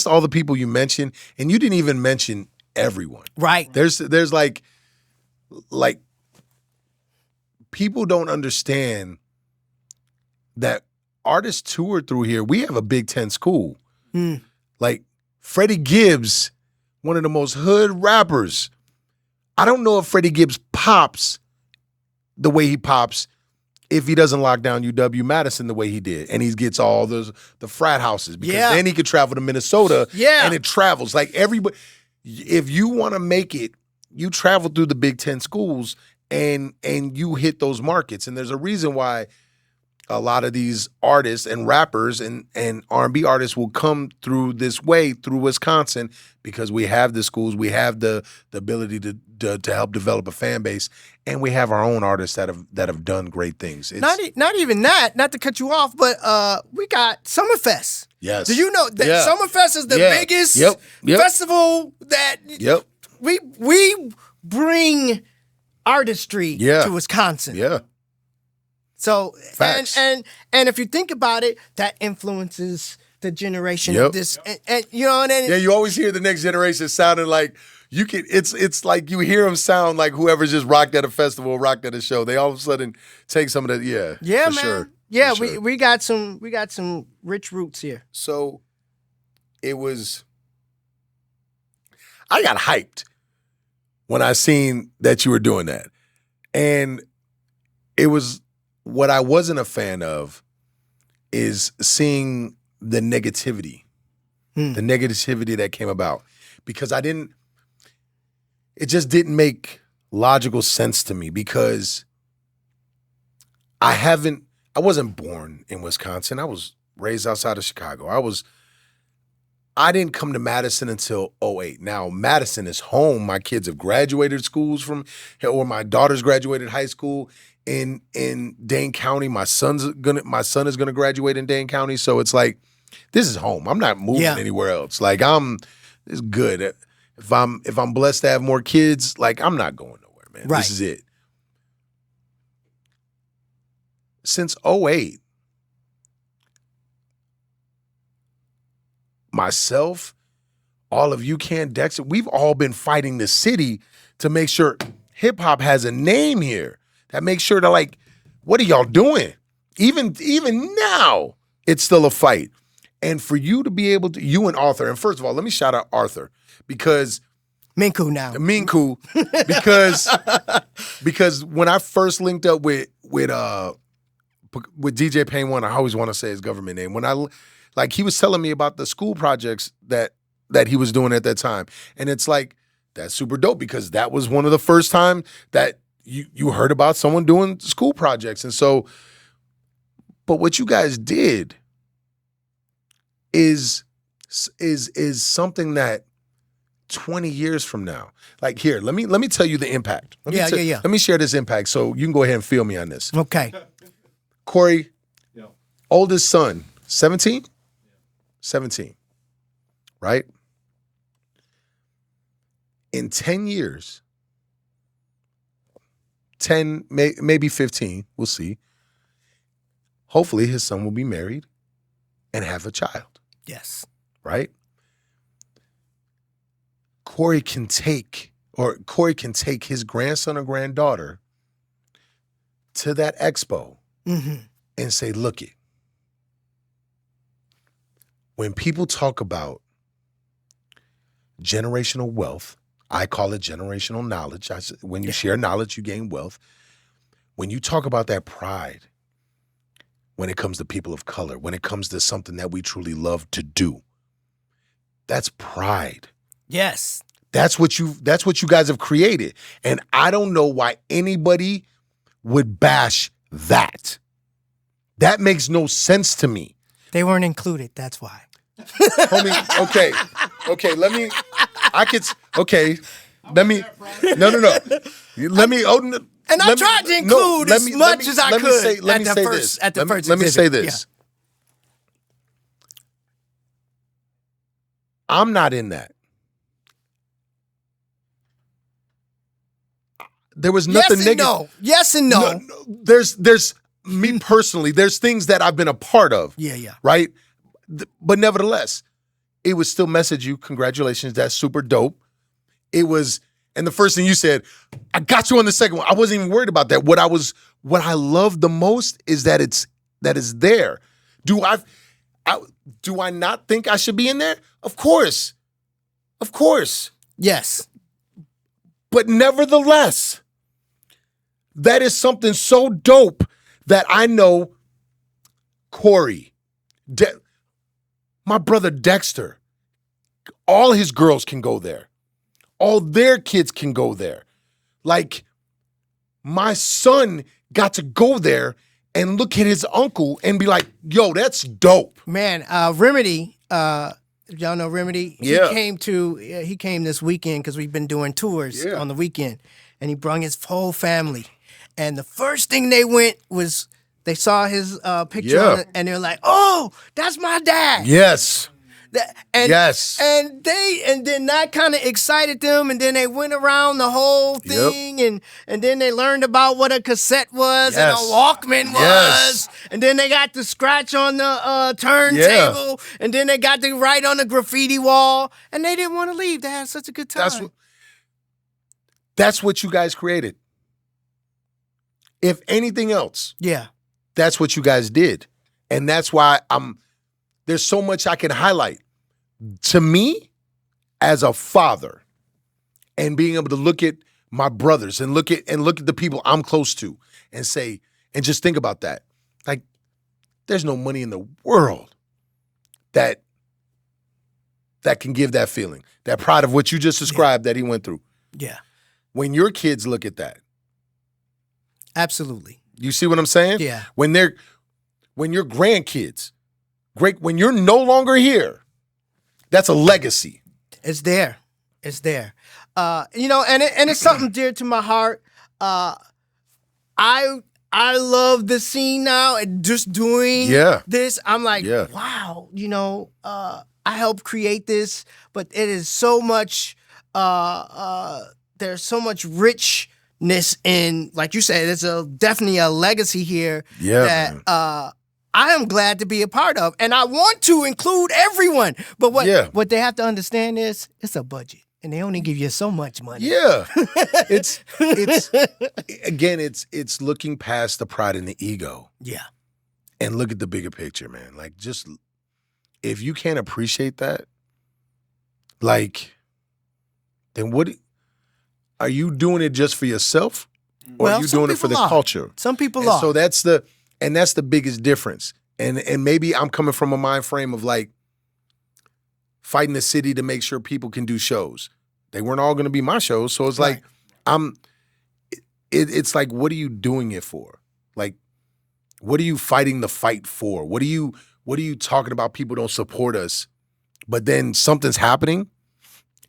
all the people you mentioned, and you didn't even mention everyone. Right. There's like people don't understand that artists tour through here. We have a Big Ten school. Like Freddie Gibbs, one of the most hood rappers. I don't know if Freddie Gibbs pops the way he pops if he doesn't lock down UW Madison the way he did, and he gets all the frat houses, because then he could travel to Minnesota and it travels. Like everybody, if you want to make it, you travel through the Big Ten schools and you hit those markets. And there's a reason why a lot of these artists and rappers and R&B artists will come through this way, through Wisconsin, because we have the schools, we have the ability to help develop a fan base, and we have our own artists that have done great things. Not even that, not to cut you off, but we got Summerfest. Yes. Do you know that Summerfest is the biggest festival that we bring artistry to Wisconsin. Yeah. So Facts. and if you think about it, that influences the generation of this, and you always hear the next generation sounding like you can. It's like you hear them sound like whoever's just rocked at a festival, rocked at a show. They all of a sudden take some of that. Yeah, for man. Sure. Yeah, for sure. we got some rich roots here. So it was. I got hyped when I seen that you were doing that, and it was. What I wasn't a fan of is seeing the negativity that came about, because it just didn't make logical sense to me, because I wasn't born in Wisconsin. I was raised outside of Chicago. I didn't come to Madison until 2008. Now, Madison is home. My kids have graduated schools or my daughter's graduated high school in Dane County. My son is gonna graduate in Dane County. So it's like, this is home. I'm not moving anywhere else. Like it's good. If I'm blessed to have more kids, like I'm not going nowhere, man. Right. This is it. Since 2008, myself, all of you, Dexter, we've all been fighting the city to make sure hip hop has a name here. That makes sure to, like, what are y'all doing? Even now, it's still a fight. And for you to be able to, you and Arthur, and first of all, let me shout out Arthur, because Minku now. Minku, because when I first linked up with DJ Payne One, I always want to say his government name. When he was telling me about the school projects that he was doing at that time. And it's like, That's super dope because that was one of the first time that you heard about someone doing school projects. And so, but what you guys did is something that 20 years from now, like here, let me tell you the impact. Yeah. Let me share this impact so you can go ahead and feel me on this. Okay. Corey, oldest son, 17? 17, right? In 10 years, 10, maybe 15, we'll see. Hopefully his son will be married and have a child. Yes. Right? Corey can take his grandson or granddaughter to that expo and say, look it. When people talk about generational wealth, I call it generational knowledge. When you share knowledge, you gain wealth. When you talk about that pride, when it comes to people of color, when it comes to something that we truly love to do, that's pride. Yes. That's what you guys have created. And I don't know why anybody would bash that. That makes no sense to me. They weren't included, that's why. Homie, okay, let me And I tried to include as much as I could Let me say this. I'm not in that. There was nothing negative. Yes and no. There's me personally, there's things that I've been a part of. Yeah. Right? But nevertheless, it would still message you, congratulations, that's super dope. It was, and the first thing you said, I got you on the second one. I wasn't even worried about that. What I love the most is that it's there. Do I not think I should be in there? Of course. Yes. But nevertheless, that is something so dope that I know Corey, my brother Dexter, all his girls can go there. All their kids can go there. Like, my son got to go there and look at his uncle and be like, yo, that's dope. Man, Remedy, y'all know Remedy? Yeah. He came this weekend because we've been doing tours on the weekend. And he brought his whole family. And the first thing they went was they saw his picture and they're like, oh, that's my dad. Yes. And then that kind of excited them, and then they went around the whole thing, and then they learned about what a cassette was and a Walkman was, and then they got to scratch on the turntable, and then they got to write on the graffiti wall, and they didn't want to leave. They had such a good time. That's what you guys created. If anything else, that's what you guys did, and that's why there's so much I can highlight. To me, as a father, and being able to look at my brothers and look at the people I'm close to and say, and just think about that. Like, there's no money in the world that can give that feeling, that pride of what you just described that he went through. Yeah. When your kids look at that. Absolutely. You see what I'm saying? Yeah. When your grandkids, when you're no longer here, that's a legacy. It's there. And it's something dear to my heart. I love the scene now, and just doing this, I'm like, wow, I helped create this, but it is so much, there's so much richness in, like you said, it's definitely a legacy here that I am glad to be a part of, and I want to include everyone. But what they have to understand is it's a budget, and they only give you so much money. Yeah, it's looking past the pride and the ego. Yeah, and look at the bigger picture, man. Like, just if you can't appreciate that, like, then what are you doing it just for yourself, or are you doing it for the culture? Some people are. So that's the biggest difference. And maybe I'm coming from a mind frame of like fighting the city to make sure people can do shows. They weren't all going to be my shows. So it's like, it's like, what are you doing it for? Like, what are you fighting the fight for? What are you talking about? People don't support us, but then something's happening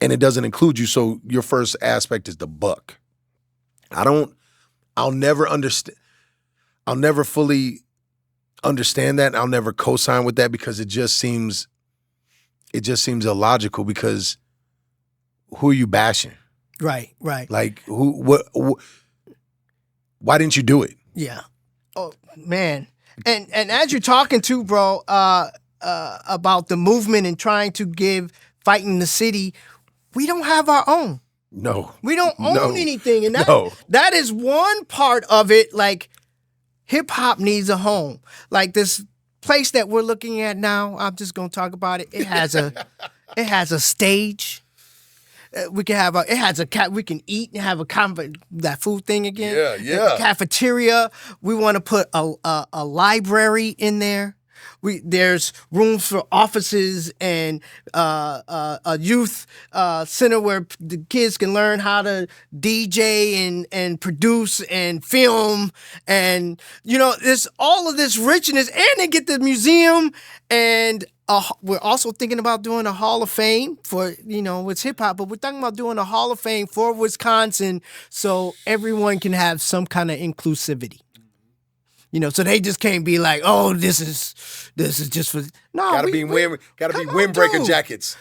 and it doesn't include you. So your first aspect is the buck. I'll never fully understand that. And I'll never co-sign with that because it just seems illogical because who are you bashing? Right. Like why didn't you do it? Yeah. Oh man. And as you're talking to, bro, about the movement and trying to fighting the city, we don't have our own. No. We don't own anything. And No. that is one part of it. Like, hip hop needs a home. Like this place that we're looking at now, I'm just gonna talk about it. It has a stage. We can we can eat and have that food thing again. Yeah. A cafeteria. We want to put a library in there. There's rooms for offices and a youth center where the kids can learn how to DJ and produce and film, and there's all of this richness, and they get the museum, and we're also thinking about doing a Hall of Fame for it's hip hop, but we're talking about doing a Hall of Fame for Wisconsin so everyone can have some kind of inclusivity. So they just can't be like, oh, this is just for Gotta be windbreaker jackets.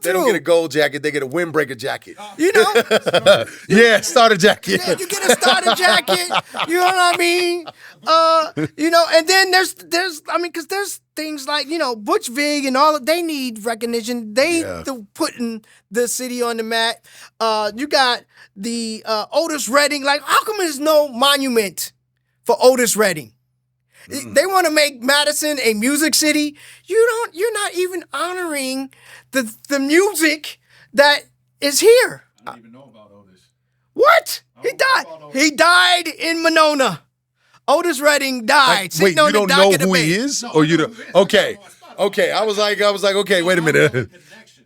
They don't get a gold jacket, they get a windbreaker jacket. Yeah, starter jacket. Yeah, you get a starter jacket. You know what I mean? And then there's because there's things like Butch Vig and all. They need recognition. They're putting the city on the map. You got the Otis Redding. Like, how come there's no monument for Otis Redding? They want to make Madison a music city. You're not even honoring the music that is here. I don't even know about Otis. What? He died in Monona. Otis Redding died. Wait, you don't know who he is? Or you don't? Okay. I was like, okay, wait a minute.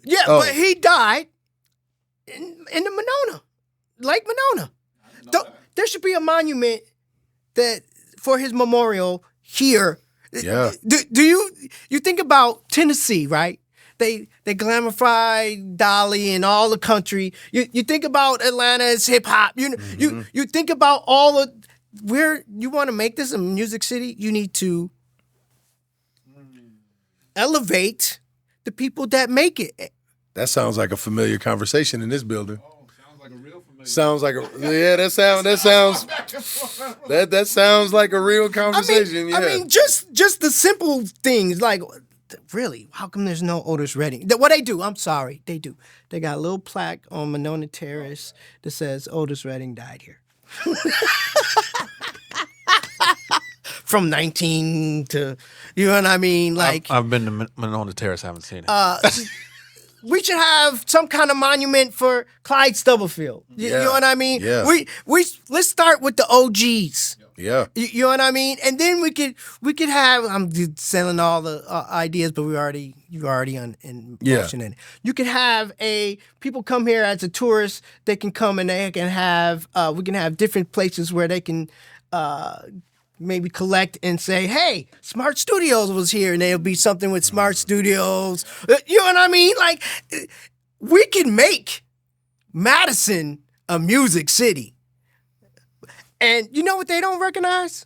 Yeah, but he died in the Monona, Lake Monona. There should be a monument for his memorial here. Yeah. Do you think about Tennessee, right? They glamorify Dolly and all the country. You think about Atlanta as hip hop. You think about all of where you want to make this a music city. You need to elevate the people that make it. That sounds like a familiar conversation in this building. Sounds like a real familiar. That sounds like a real conversation. I mean, just the simple things like, really, how come there's no Otis Redding? What they do, I'm sorry, they do. They got a little plaque on Monona Terrace that says Otis Redding died here. From 19 to, you know what I mean? Like, I've been to Monona Terrace, haven't seen it. We should have some kind of monument for Clyde Stubblefield. You know what I mean? Yeah. Let's start with the OGs. Yeah. You know what I mean? And then we could have. I'm selling all the ideas, but you're already in motion in it. You could have people come here as a tourist. They can come and they can have. We can have different places where they can. Maybe collect and say, hey, Smart Studios was here, and there'll be something with Smart Studios. You know what I mean? Like, we can make Madison a music city. And you know what they don't recognize?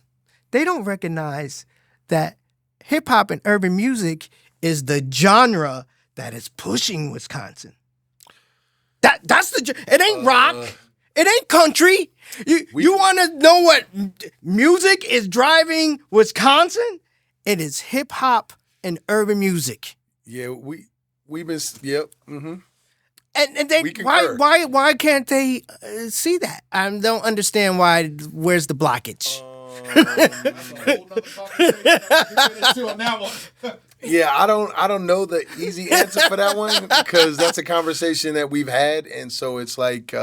They don't recognize that hip-hop and urban music is the genre that is pushing Wisconsin. That's it ain't rock. It ain't country. You want to know what music is driving Wisconsin? It is hip hop and urban music. Yeah, we've been Mm-hmm. And they why can't they see that? I don't understand why. Where's the blockage? Yeah, I don't know the easy answer for that one because that's a conversation that we've had, and so it's like.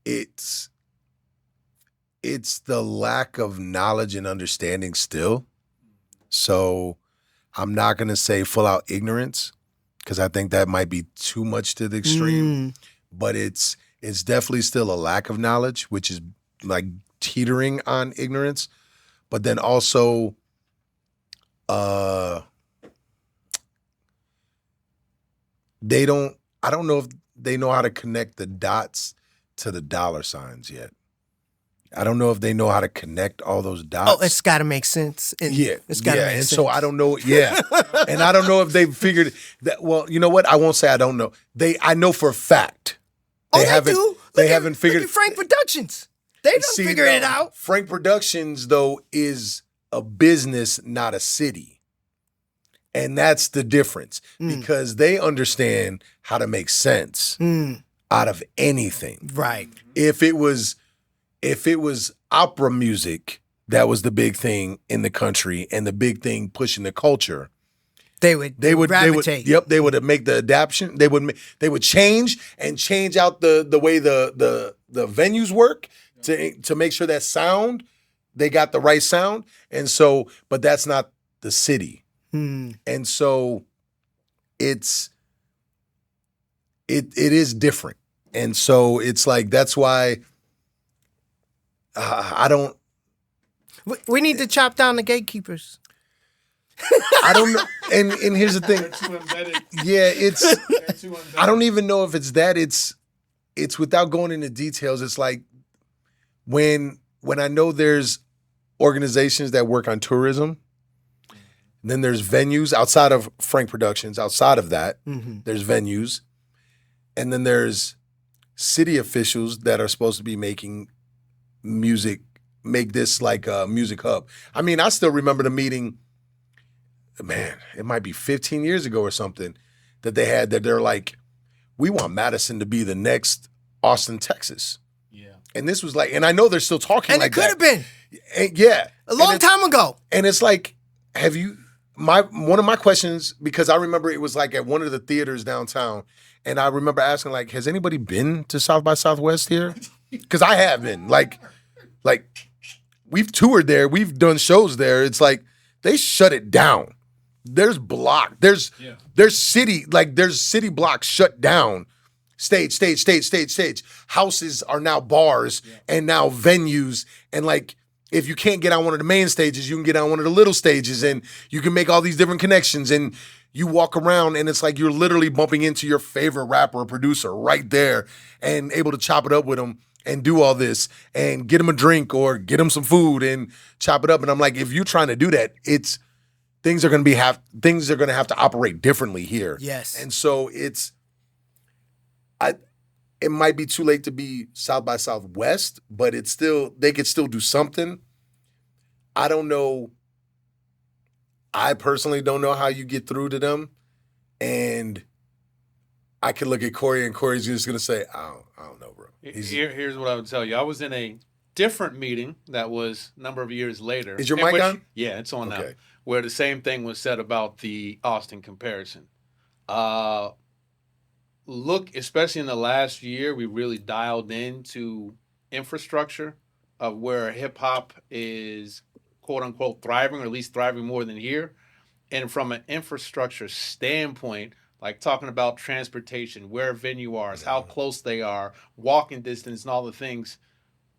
It's the lack of knowledge and understanding still. So I'm not going to say full out ignorance. because I think that might be too much to the extreme. But it's definitely still a lack of knowledge, which is like teetering on ignorance. But then also, they don't. I don't know if they know how to connect the dots to the dollar signs yet. I don't know if they know how to connect all those dots. Oh, it's got to make sense. It's got to make sense. So I don't know. Yeah, and I don't know if they've figured that. Well, you know what? I won't say I don't know. I know for a fact. They do. They haven't figured. Look at Frank Productions. They don't figure it out. Frank Productions, though, is a business, not a city. And that's the difference because they understand how to make sense out of anything. Right. If it was opera music that was the big thing in the country and the big thing pushing the culture, they would gravitate. They would make the adaptation. They would change out the way the venues work to make sure that sound, they got the right sound. And so, but that's not the city. And so it is different. And so it's like, that's why I don't. We need to chop down the gatekeepers. I don't know. And here's the thing. They're too embedded. Yeah, it's. They're too embedded. I don't even know if it's that. It's without going into details. It's like when I know there's organizations that work on tourism, then there's venues outside of Frank Productions. Outside of that, there's venues, and then there's city officials that are supposed to be making music, make this like a music hub. I mean, I still remember the meeting. Man, it might be 15 years ago or something that they had that they're like, we want Madison to be the next Austin, Texas. Yeah. And this was like, and I know they're still talking And like it could that. have been. And yeah. A long time ago. And it's like, one of my questions, because I remember it was like at one of the theaters downtown, and I remember asking like, has anybody been to South by Southwest here? Because I have been. Like we've toured there, we've done shows there. It's like they shut it down. There's city blocks shut down. Stage. Houses are now bars and now venues. And like, if you can't get on one of the main stages, you can get on one of the little stages and you can make all these different connections. And you walk around and it's like you're literally bumping into your favorite rapper or producer right there and able to chop it up with them and do all this and get them a drink or get them some food and chop it up. And I'm like, if you're trying to do that, things are going to have to operate differently here. Yes. And so it might be too late to be South by Southwest, but they could still do something. I don't know. I personally don't know how you get through to them. And I could look at Corey and Corey's just going to say, I don't know, bro. Here's what I would tell you. I was in a different meeting that was a number of years later. Is your mic on? Yeah, it's on now. Okay. Where the same thing was said about the Austin comparison. Look, especially in the last year, we really dialed into infrastructure of where hip hop is quote unquote thriving, or at least thriving more than here. And from an infrastructure standpoint, like talking about transportation, where a venue is, how close they are, walking distance, and all the things,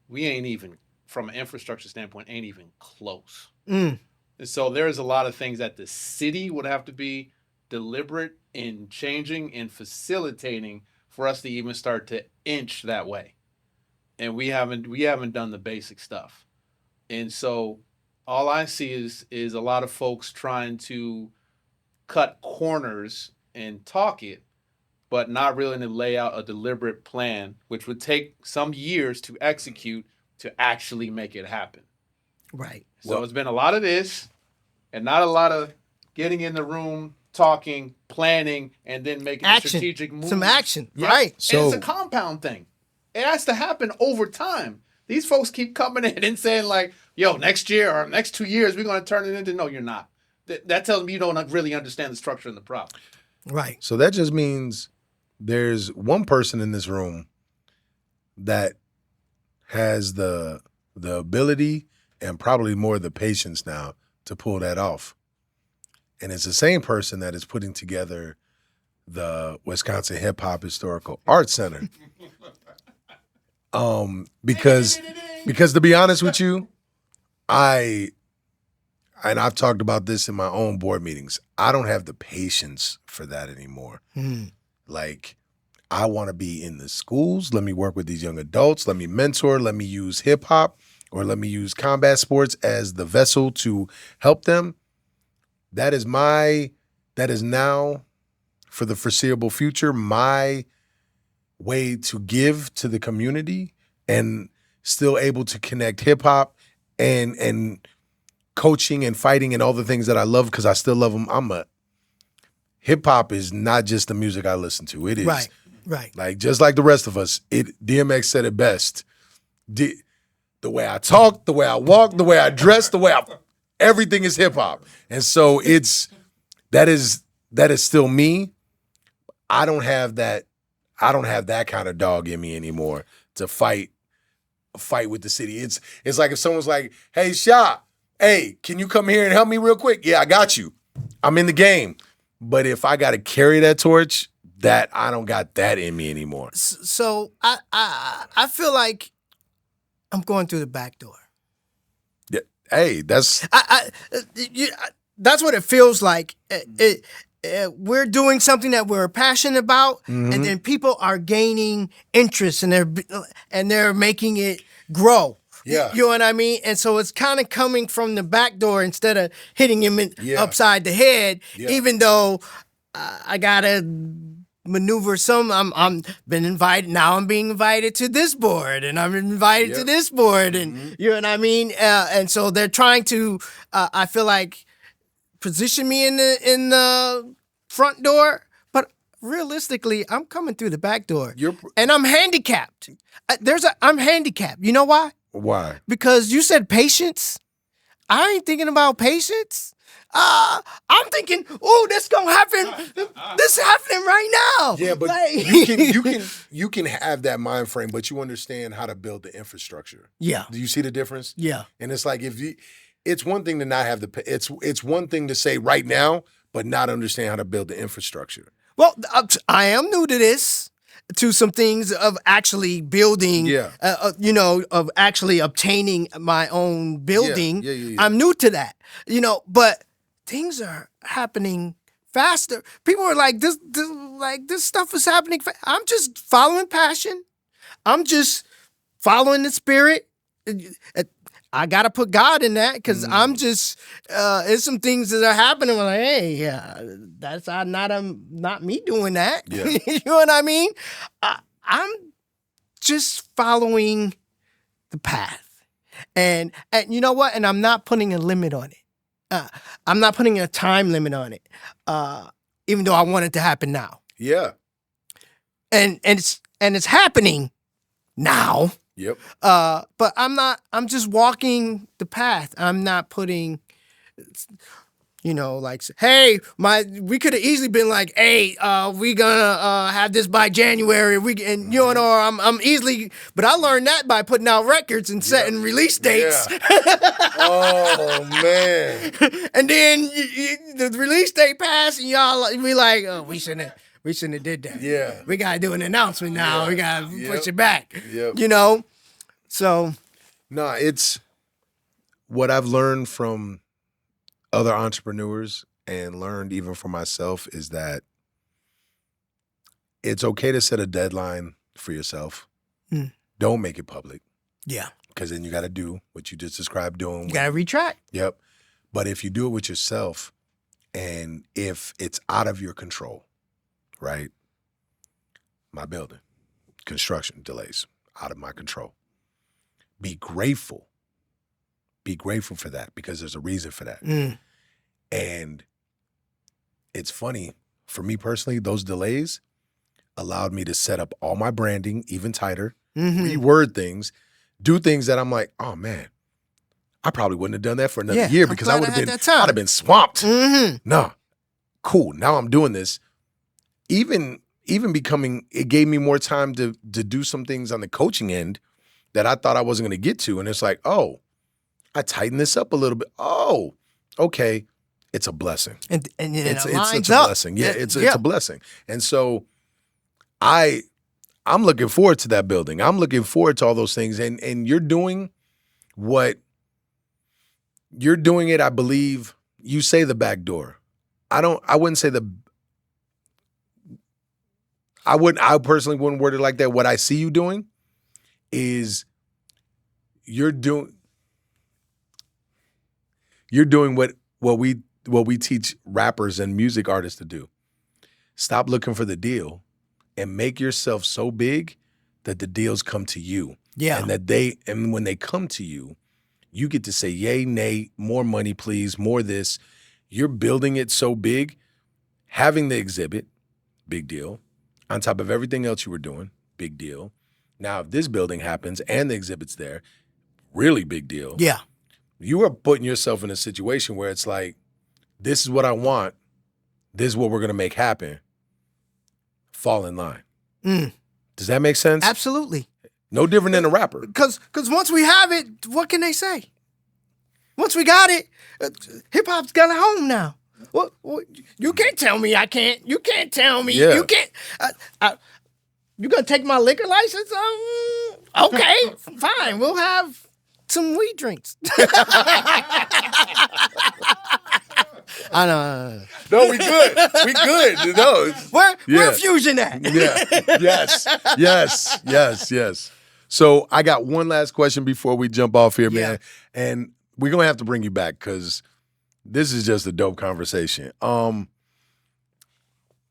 we ain't even, from an infrastructure standpoint, ain't even close. And so there's a lot of things that the city would have to be deliberate in changing and facilitating for us to even start to inch that way. And we haven't done the basic stuff. And so all I see is a lot of folks trying to cut corners and talk it, but not really to lay out a deliberate plan, which would take some years to execute to actually make it happen. Right. So it's been a lot of this and not a lot of getting in the room, talking, planning, and then making strategic moves. Some action. Yeah. Right. So and it's a compound thing. It has to happen over time. These folks keep coming in and saying like, yo, next year or next 2 years, we're going to turn it into, no, you're not. That tells me you don't really understand the structure and the problem. Right. So that just means there's one person in this room that has the ability and probably more the patience now to pull that off. And it's the same person that is putting together the Wisconsin Hip Hop Historical Art Center. Because to be honest with you, I've talked about this in my own board meetings. I don't have the patience for that anymore. Like, I want to be in the schools. Let me work with these young adults. Let me mentor. Let me use hip hop or let me use combat sports as the vessel to help them. That is now, for the foreseeable future, my way to give to the community and still able to connect hip hop and coaching and fighting and all the things that I love because I still love them. Hip hop is not just the music I listen to. It is right. like just like the rest of us. DMX said it best. The way I talk, the way I walk, the way I dress, everything is hip hop. And so that is still me. I don't have that kind of dog in me anymore to fight with the city. It's like if someone's like, "Hey, Sha, hey, can you come here and help me real quick?" Yeah, I got you. I'm in the game. But if I got to carry that torch, that I don't got that in me anymore. So I feel like I'm going through the back door. Yeah. Hey, that's that's what it feels like. We're doing something that we're passionate about, and then people are gaining interest, and they're making it grow. Yeah. You know what I mean? And so it's kind of coming from the back door instead of hitting him upside the head, even though I got to maneuver some. I'm been invited. Now I'm being invited to this board, and I'm invited to this board, and you know what I mean? And so they're trying to, I feel like, position me in the front door, but realistically, I'm coming through the back door, and I'm handicapped. I'm handicapped. You know why? Why? Because you said patience. I ain't thinking about patience. I'm thinking, oh, this gonna happen. This is happening right now. Yeah, but you can have that mind frame, but you understand how to build the infrastructure. Yeah. Do you see the difference? Yeah. And it's like it's one thing to not have it's one thing to say right now, but not understand how to build the infrastructure. Well, I am new to this. To some things of actually building, of actually obtaining my own building. Yeah. I'm new to that, but things are happening faster. People are like, this stuff is happening. I'm just following passion. I'm just following the spirit. I got to put God in that because I'm just, it's some things that are happening. I'm like, hey, that's not me doing that. Yeah. You know what I mean? I'm just following the path. And you know what? And I'm not putting a limit on it. I'm not putting a time limit on it, even though I want it to happen now. Yeah. And it's happening now. Yep. But I'm just walking the path. I'm not putting, like, hey, we could have easily been like, hey, we gonna have this by January. Or I'm easily, but I learned that by putting out records and setting release dates. Yeah. Oh man. And then the release date passed, and y'all we like, oh, we shouldn't have did that. Yeah. We gotta do an announcement now. Yeah. We gotta push it back. Yep. So. No, it's what I've learned from other entrepreneurs and learned even for myself is that it's okay to set a deadline for yourself. Don't make it public. Yeah. Because then you got to do what you just described doing. You got to retract. Yep. But if you do it with yourself and if it's out of your control, right? My building, construction delays, out of my control. Be grateful. Be grateful for that because there's a reason for that. And it's funny, for me personally, those delays allowed me to set up all my branding even tighter, reword things, do things that I'm like, oh man, I probably wouldn't have done that for another year because I'd have been swamped. No, cool. Now I'm doing this. Even becoming, it gave me more time to do some things on the coaching end that I thought I wasn't going to get to. And it's like, oh, I tightened this up a little bit. Oh, okay. it's a blessing. And it It's lines such a up. blessing. Yeah, it's a blessing. And so I'm looking forward to that building. I'm looking forward to all those things. And you're doing what you're doing it, I believe. You say the back door. I personally wouldn't word it like that. What I see you doing is you're doing what we teach rappers and music artists to do. Stop looking for the deal and make yourself so big that the deals come to you. Yeah. And when they come to you, you get to say yay, nay, more money, please, more this. You're building it so big. Having the exhibit, big deal. On top of everything else you were doing, big deal. Now, if this building happens and the exhibit's there, really big deal. Yeah. You are putting yourself in a situation where it's like, this is what I want. This is what we're going to make happen. Fall in line. Does that make sense? Absolutely. No different than a rapper. Because once we have it, what can they say? Once we got it, hip hop's got a home now. What, you can't tell me I can't. You can't tell me. Yeah. You can't. You gonna take my liquor license? Okay, fine. We'll have some weed drinks. I know. No, we good. We good. No. Where Fusion at? Yeah. Yes. So I got one last question before we jump off here, man. And we're going to have to bring you back because this is just a dope conversation. The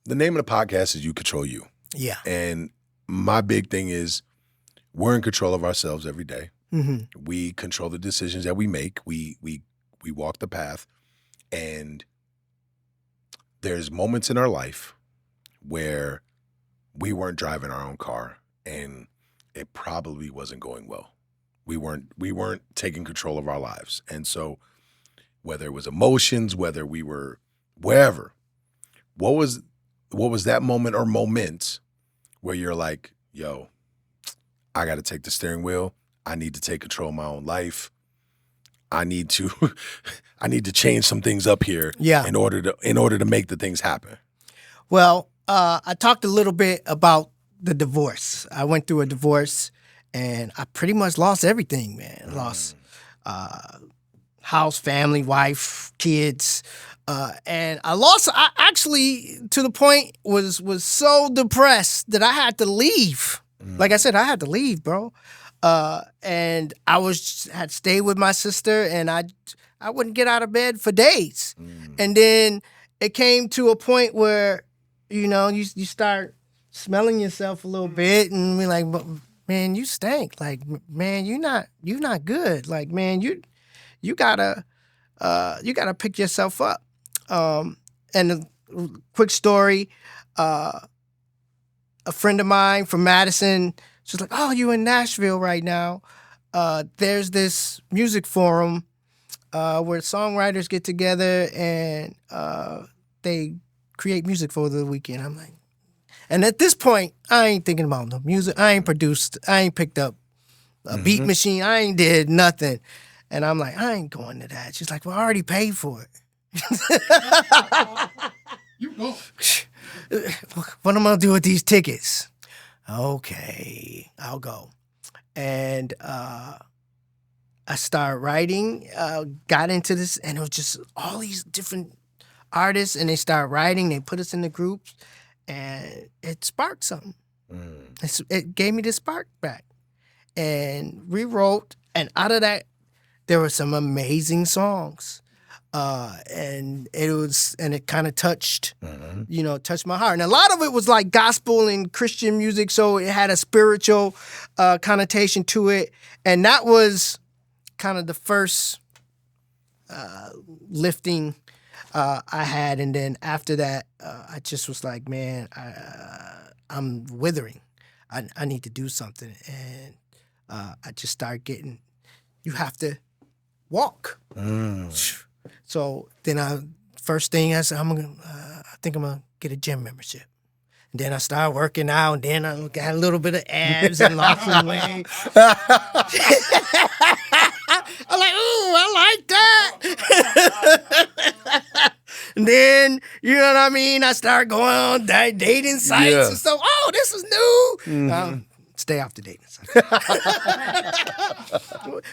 name of the podcast is You Control You. Yeah. And my big thing is we're in control of ourselves every day. Mm-hmm. We control the decisions that we make. We walk the path. And there's moments in our life where we weren't driving our own car and it probably wasn't going well. We weren't taking control of our lives. And so whether it was emotions, whether we were wherever, what was that moment or moments where you're like, yo, I got to take the steering wheel. I need to take control of my own life. I need to change some things up here in order to make the things happen. Well, I talked a little bit about the divorce. I went through a divorce and I pretty much lost everything, man. Lost house, family, wife, kids. And I actually, to the point, was so depressed that I had to leave. Like I said, I had to leave, bro. And I had stayed with my sister, and I wouldn't get out of bed for days. And then it came to a point where, you start smelling yourself a little bit, and be like, man, you stink. Like, man, you're not good. Like, man, you gotta pick yourself up. And a quick story, a friend of mine from Madison, she's like, oh, you in Nashville right now. There's this music forum where songwriters get together and they create music for the weekend. I'm like, and at this point, I ain't thinking about no music. I ain't produced. I ain't picked up a beat machine. I ain't did nothing. And I'm like, I ain't going to that. She's like, well, I already paid for it. You go. What am I gonna do with these tickets? Okay, I'll go. And I started writing, got into this, and it was just all these different artists, and they started writing, they put us in the groups, and it sparked something. It gave me the spark back. And rewrote, and out of that, there were some amazing songs. And it kind of touched, touched my heart. And a lot of it was like gospel and Christian music, so it had a spiritual connotation to it. And that was kind of the first lifting I had. And then after that, I just was like, man, I'm withering. I need to do something. And I just started you have to walk. So then first thing I said, I think I'm gonna get a gym membership. And then I started working out, and then I got a little bit of abs and lost some weight. I'm like, ooh, I like that. And then, you know what I mean? I start going on dating sites and stuff. Oh, this is new. Stay off the dating site.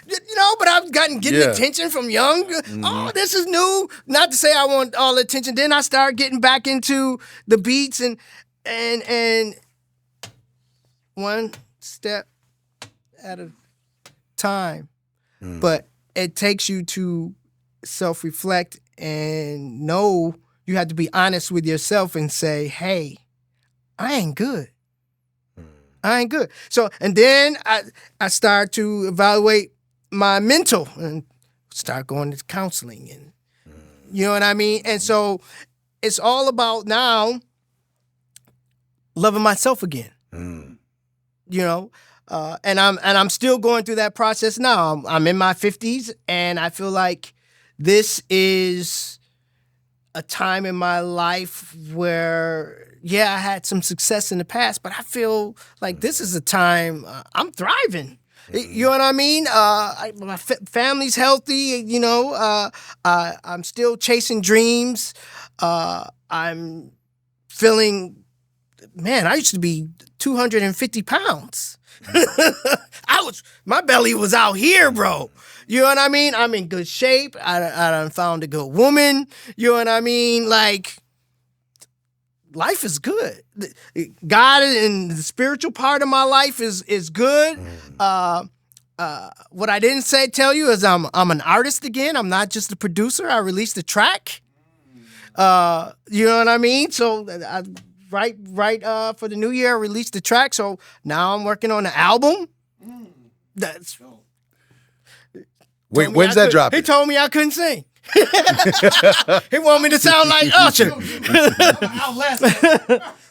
You know, but I've getting attention from young. Oh, this is new. Not to say I want all the attention. Then I start getting back into the beats and one step at a time. But it takes you to self-reflect and know you have to be honest with yourself and say, hey, I ain't good. I ain't good. So, and then I start to evaluate my mental and start going to counseling and you know what I mean? And so it's all about now loving myself again. You know, and I'm still going through that process now. I'm in my 50s and I feel like this is a time in my life where I had some success in the past, but I feel like this is a time I'm thriving. You know what I mean? My family's healthy. You know, I'm still chasing dreams. I'm feeling, man, I used to be 250 pounds. My belly was out here, bro. You know what I mean? I'm in good shape. I done found a good woman. You know what I mean? Like, life is good. God and the spiritual part of my life is good. What I didn't tell you is I'm an artist again. I'm not just a producer. I released a track. You know what I mean? So right for the new year, I released the track. So now I'm working on an album. That's Wait, when's that dropping? He told me I couldn't sing. He wanted me to sound like Usher.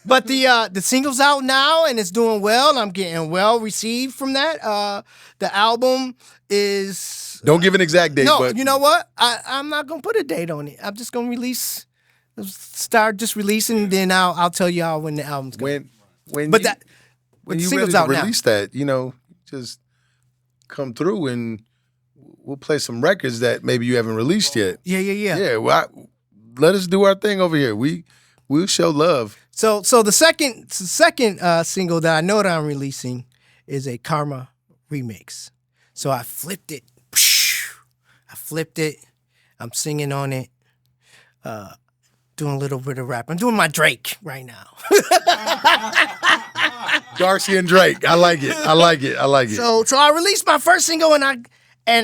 But the single's out now and it's doing well. I'm getting well received from that. The album is... Don't give an exact date. No, but you know what? I'm not going to put a date on it. I'm just going to start just releasing, and then I'll tell y'all when the album's coming. When the you single's ready to out now. release that, you know, just come through and we'll play some records that maybe you haven't released yet. Yeah. Yeah, well, let us do our thing over here. We'll show love. So the second single that I know that I'm releasing is a Karma remix. So I flipped it. I'm singing on it. Doing a little bit of rap. I'm doing my Drake right now. Darcy and Drake. I like it. So I released my first single and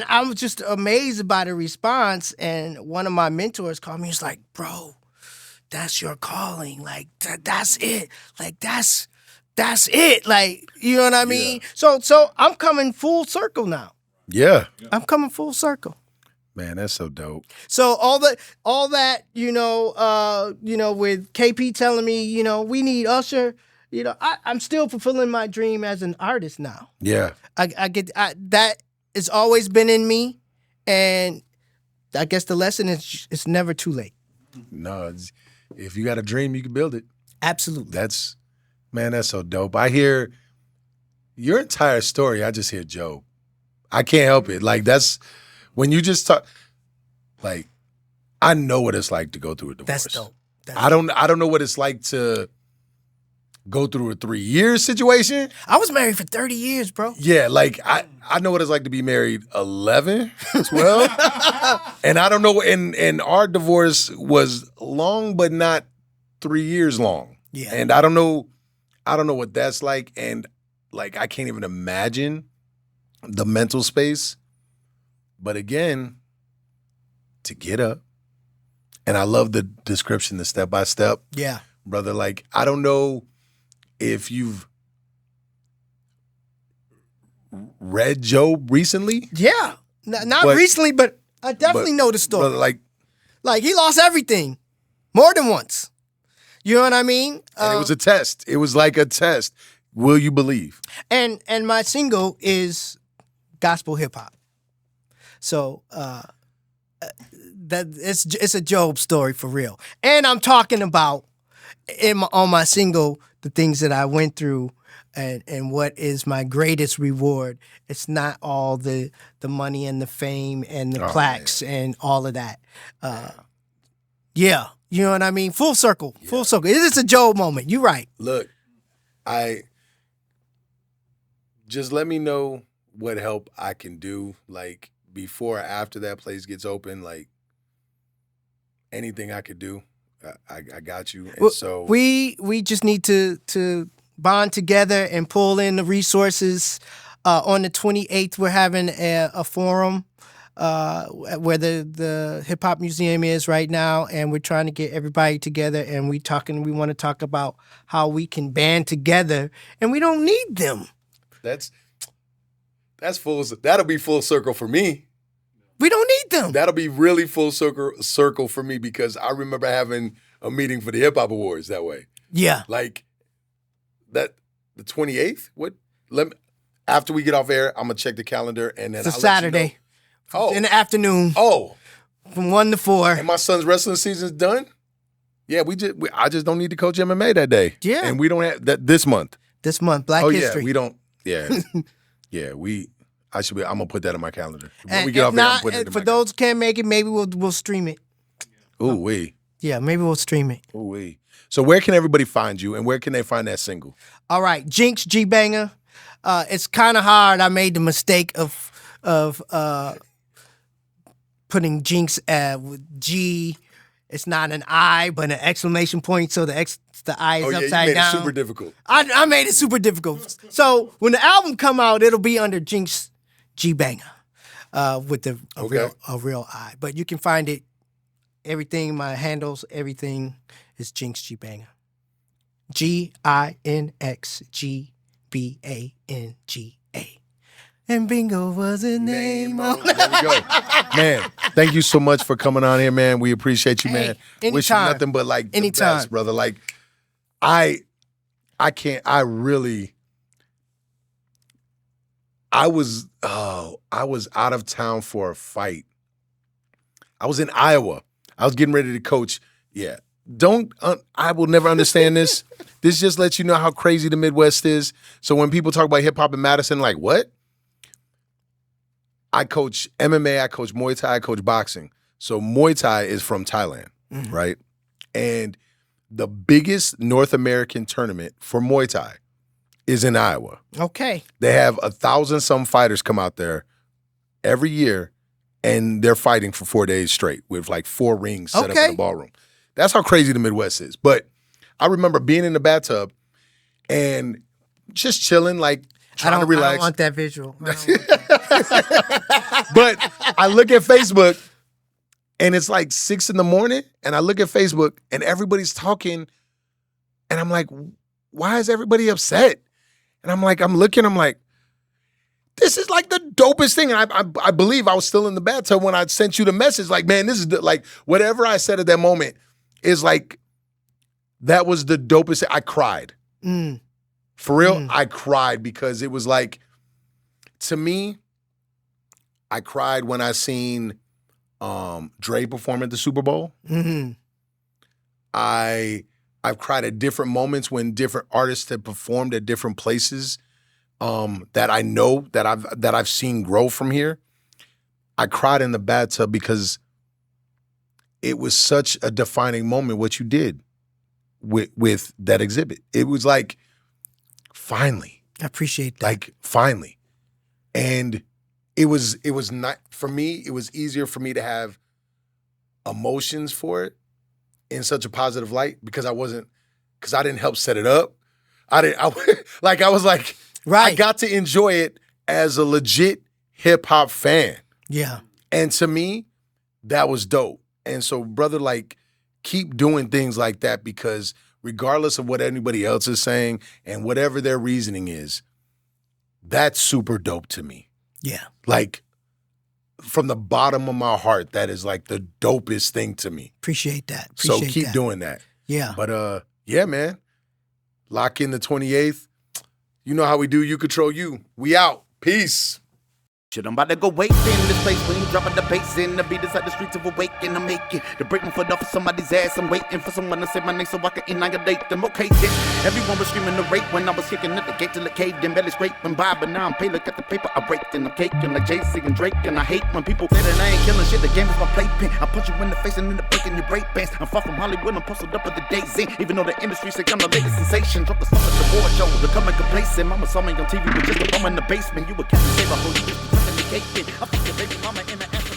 I was just amazed by the response. And one of my mentors called me. He's like, bro, that's your calling. Like, that's it. Like, that's it. Like, you know what I mean? So I'm coming full circle now. Yeah. I'm coming full circle. Man, that's so dope. So all that, you know, with KP telling me, you know, we need Usher, you know, I'm still fulfilling my dream as an artist now. Yeah. I get that has always been in me, and I guess the lesson is it's never too late. No, if you got a dream, you can build it. Absolutely. That's so dope. I hear your entire story. I just hear Joe. I can't help it. Like, that's when you just talk. Like, I know what it's like to go through a divorce. That's dope. I don't know what it's like to go through a 3-year situation. I was married for 30 years, bro. Yeah, like I know what it's like to be married 11, 12. And I don't know, and our divorce was long, but not 3 years long. Yeah. And I don't know what that's like. And like, I can't even imagine the mental space. But again, to get up, and I love the description, the step-by-step. Yeah. Brother, like, I don't know if you've read Job recently. Yeah. Not recently, but I definitely know the story. Brother, like he lost everything more than once. You know what I mean? And it was a test. It was like a test. Will you believe? And my single is gospel hip hop. So that it's a Job story for real. And I'm talking about on my single the things that I went through and what is my greatest reward. It's not all the money and the fame and the plaques and all of that. Yeah. You know what I mean? Full circle. Full circle. It is a Joe moment. You're right. Look, just let me know what help I can do, like before or after that place gets open, like anything I could do. I got you. And Well, so we just need to bond together and pull in the resources. On the 28th, we're having a forum where the Hip Hop Museum is right now, and we're trying to get everybody together, and we want to talk about how we can band together, and we don't need them. that's that'll be full circle for me. We don't need them. That'll be really full circle for me, because I remember having a meeting for the Hip Hop Awards that way. Yeah. Like that, the 28th. After we get off air, I'm gonna check the calendar, and then It's a I'll Saturday. Let you know. Oh, In the afternoon oh, from 1 to 4. and my son's wrestling season's done. Yeah, I just don't need to coach MMA that day. Yeah. And we don't have that this month. This month, Black Oh History. yeah, we don't. Yeah, yeah. I'm gonna put that in my calendar. When And we get if off air, I'm not, putting it in for my those who can't make it, maybe we'll stream it. calendar. Ooh wee, Yeah, maybe we'll stream it. ooh wee. So where can everybody find you, and where can they find that single? All right, Jinx G Banger. It's kind of hard. I made the mistake of putting Jinx with G. It's not an I, but an exclamation point. So the I is Oh yeah, you upside made down. it super difficult. I made it super difficult. So when the album come out, it'll be under Jinx G Banger with a real I. But you can find it. Everything, my handles, everything is Jinx G Banger. GINXGBANGA. And bingo was the name of. There we go. Man, thank you so much for coming on here, man. We appreciate you, man. Hey, Wish you anytime. nothing but like the Anytime. best, brother. Like I was out of town for a fight. I was in Iowa. I was getting ready to coach. Yeah. I will never understand this. This just lets you know how crazy the Midwest is. So when people talk about hip hop in Madison, like, what? I coach MMA, I coach Muay Thai, I coach boxing. So Muay Thai is from Thailand, right? And the biggest North American tournament for Muay Thai is in Iowa. Okay. They have 1,000-some fighters come out there every year, and they're fighting for 4 days straight with like 4 rings set up in the ballroom. That's how crazy the Midwest is. But I remember being in the bathtub and just chilling, like trying to relax. I don't want that visual. But I look at Facebook and it's like 6 a.m, and I look at Facebook and everybody's talking, and I'm like, why is everybody upset? And I'm like, this is like the dopest thing. And I believe I was still in the bathtub when I sent you the message. Like, man, this is like whatever I said at that moment is like, that was the dopest thing. I cried. For real, I cried because it was like, to me, I cried when I seen Dre perform at the Super Bowl. I've cried at different moments when different artists have performed at different places that I know that I've seen grow from here. I cried in the bathtub because it was such a defining moment what you did with that exhibit. It was like, finally. I appreciate that. Like, finally. And it was not, for me, it was easier for me to have emotions for it in such a positive light because I didn't help set it up. I was like, Right. I got to enjoy it as a legit hip hop fan. Yeah. And to me, that was dope. And so, brother, like, keep doing things like that because regardless of what anybody else is saying and whatever their reasoning is, that's super dope to me. Yeah. Like, from the bottom of my heart, that is like the dopest thing to me. Appreciate that. So keep doing that. Yeah. But yeah, man. Lock in the 28th. You know how we do. You control you. We out. Peace. Shit, I'm about to go wait in this place when you dropping the bass in. The beat inside the streets of awaken. I'm making to break my foot off of somebody's ass. I'm waiting for someone to say my name so I can annihilate them. Okay, then everyone was screaming the rape when I was kicking at the gate till it caved in. Belly scraping by, but now I'm paid. Look at the paper I raked and I'm caking like Jay-Z and Drake. And I hate when people say that I ain't killing shit. The game is my playpen. I punch you in the face and end up breaking your break bands. I'm far from Hollywood. I'm posted up at the days in. Even though the industry say I'm the latest sensation. Drop the stuff at the board show. They're coming complacent. Mama saw me on TV with just a bum in the basement. You would catch me save a whole you. I fuck your baby mama in the ass.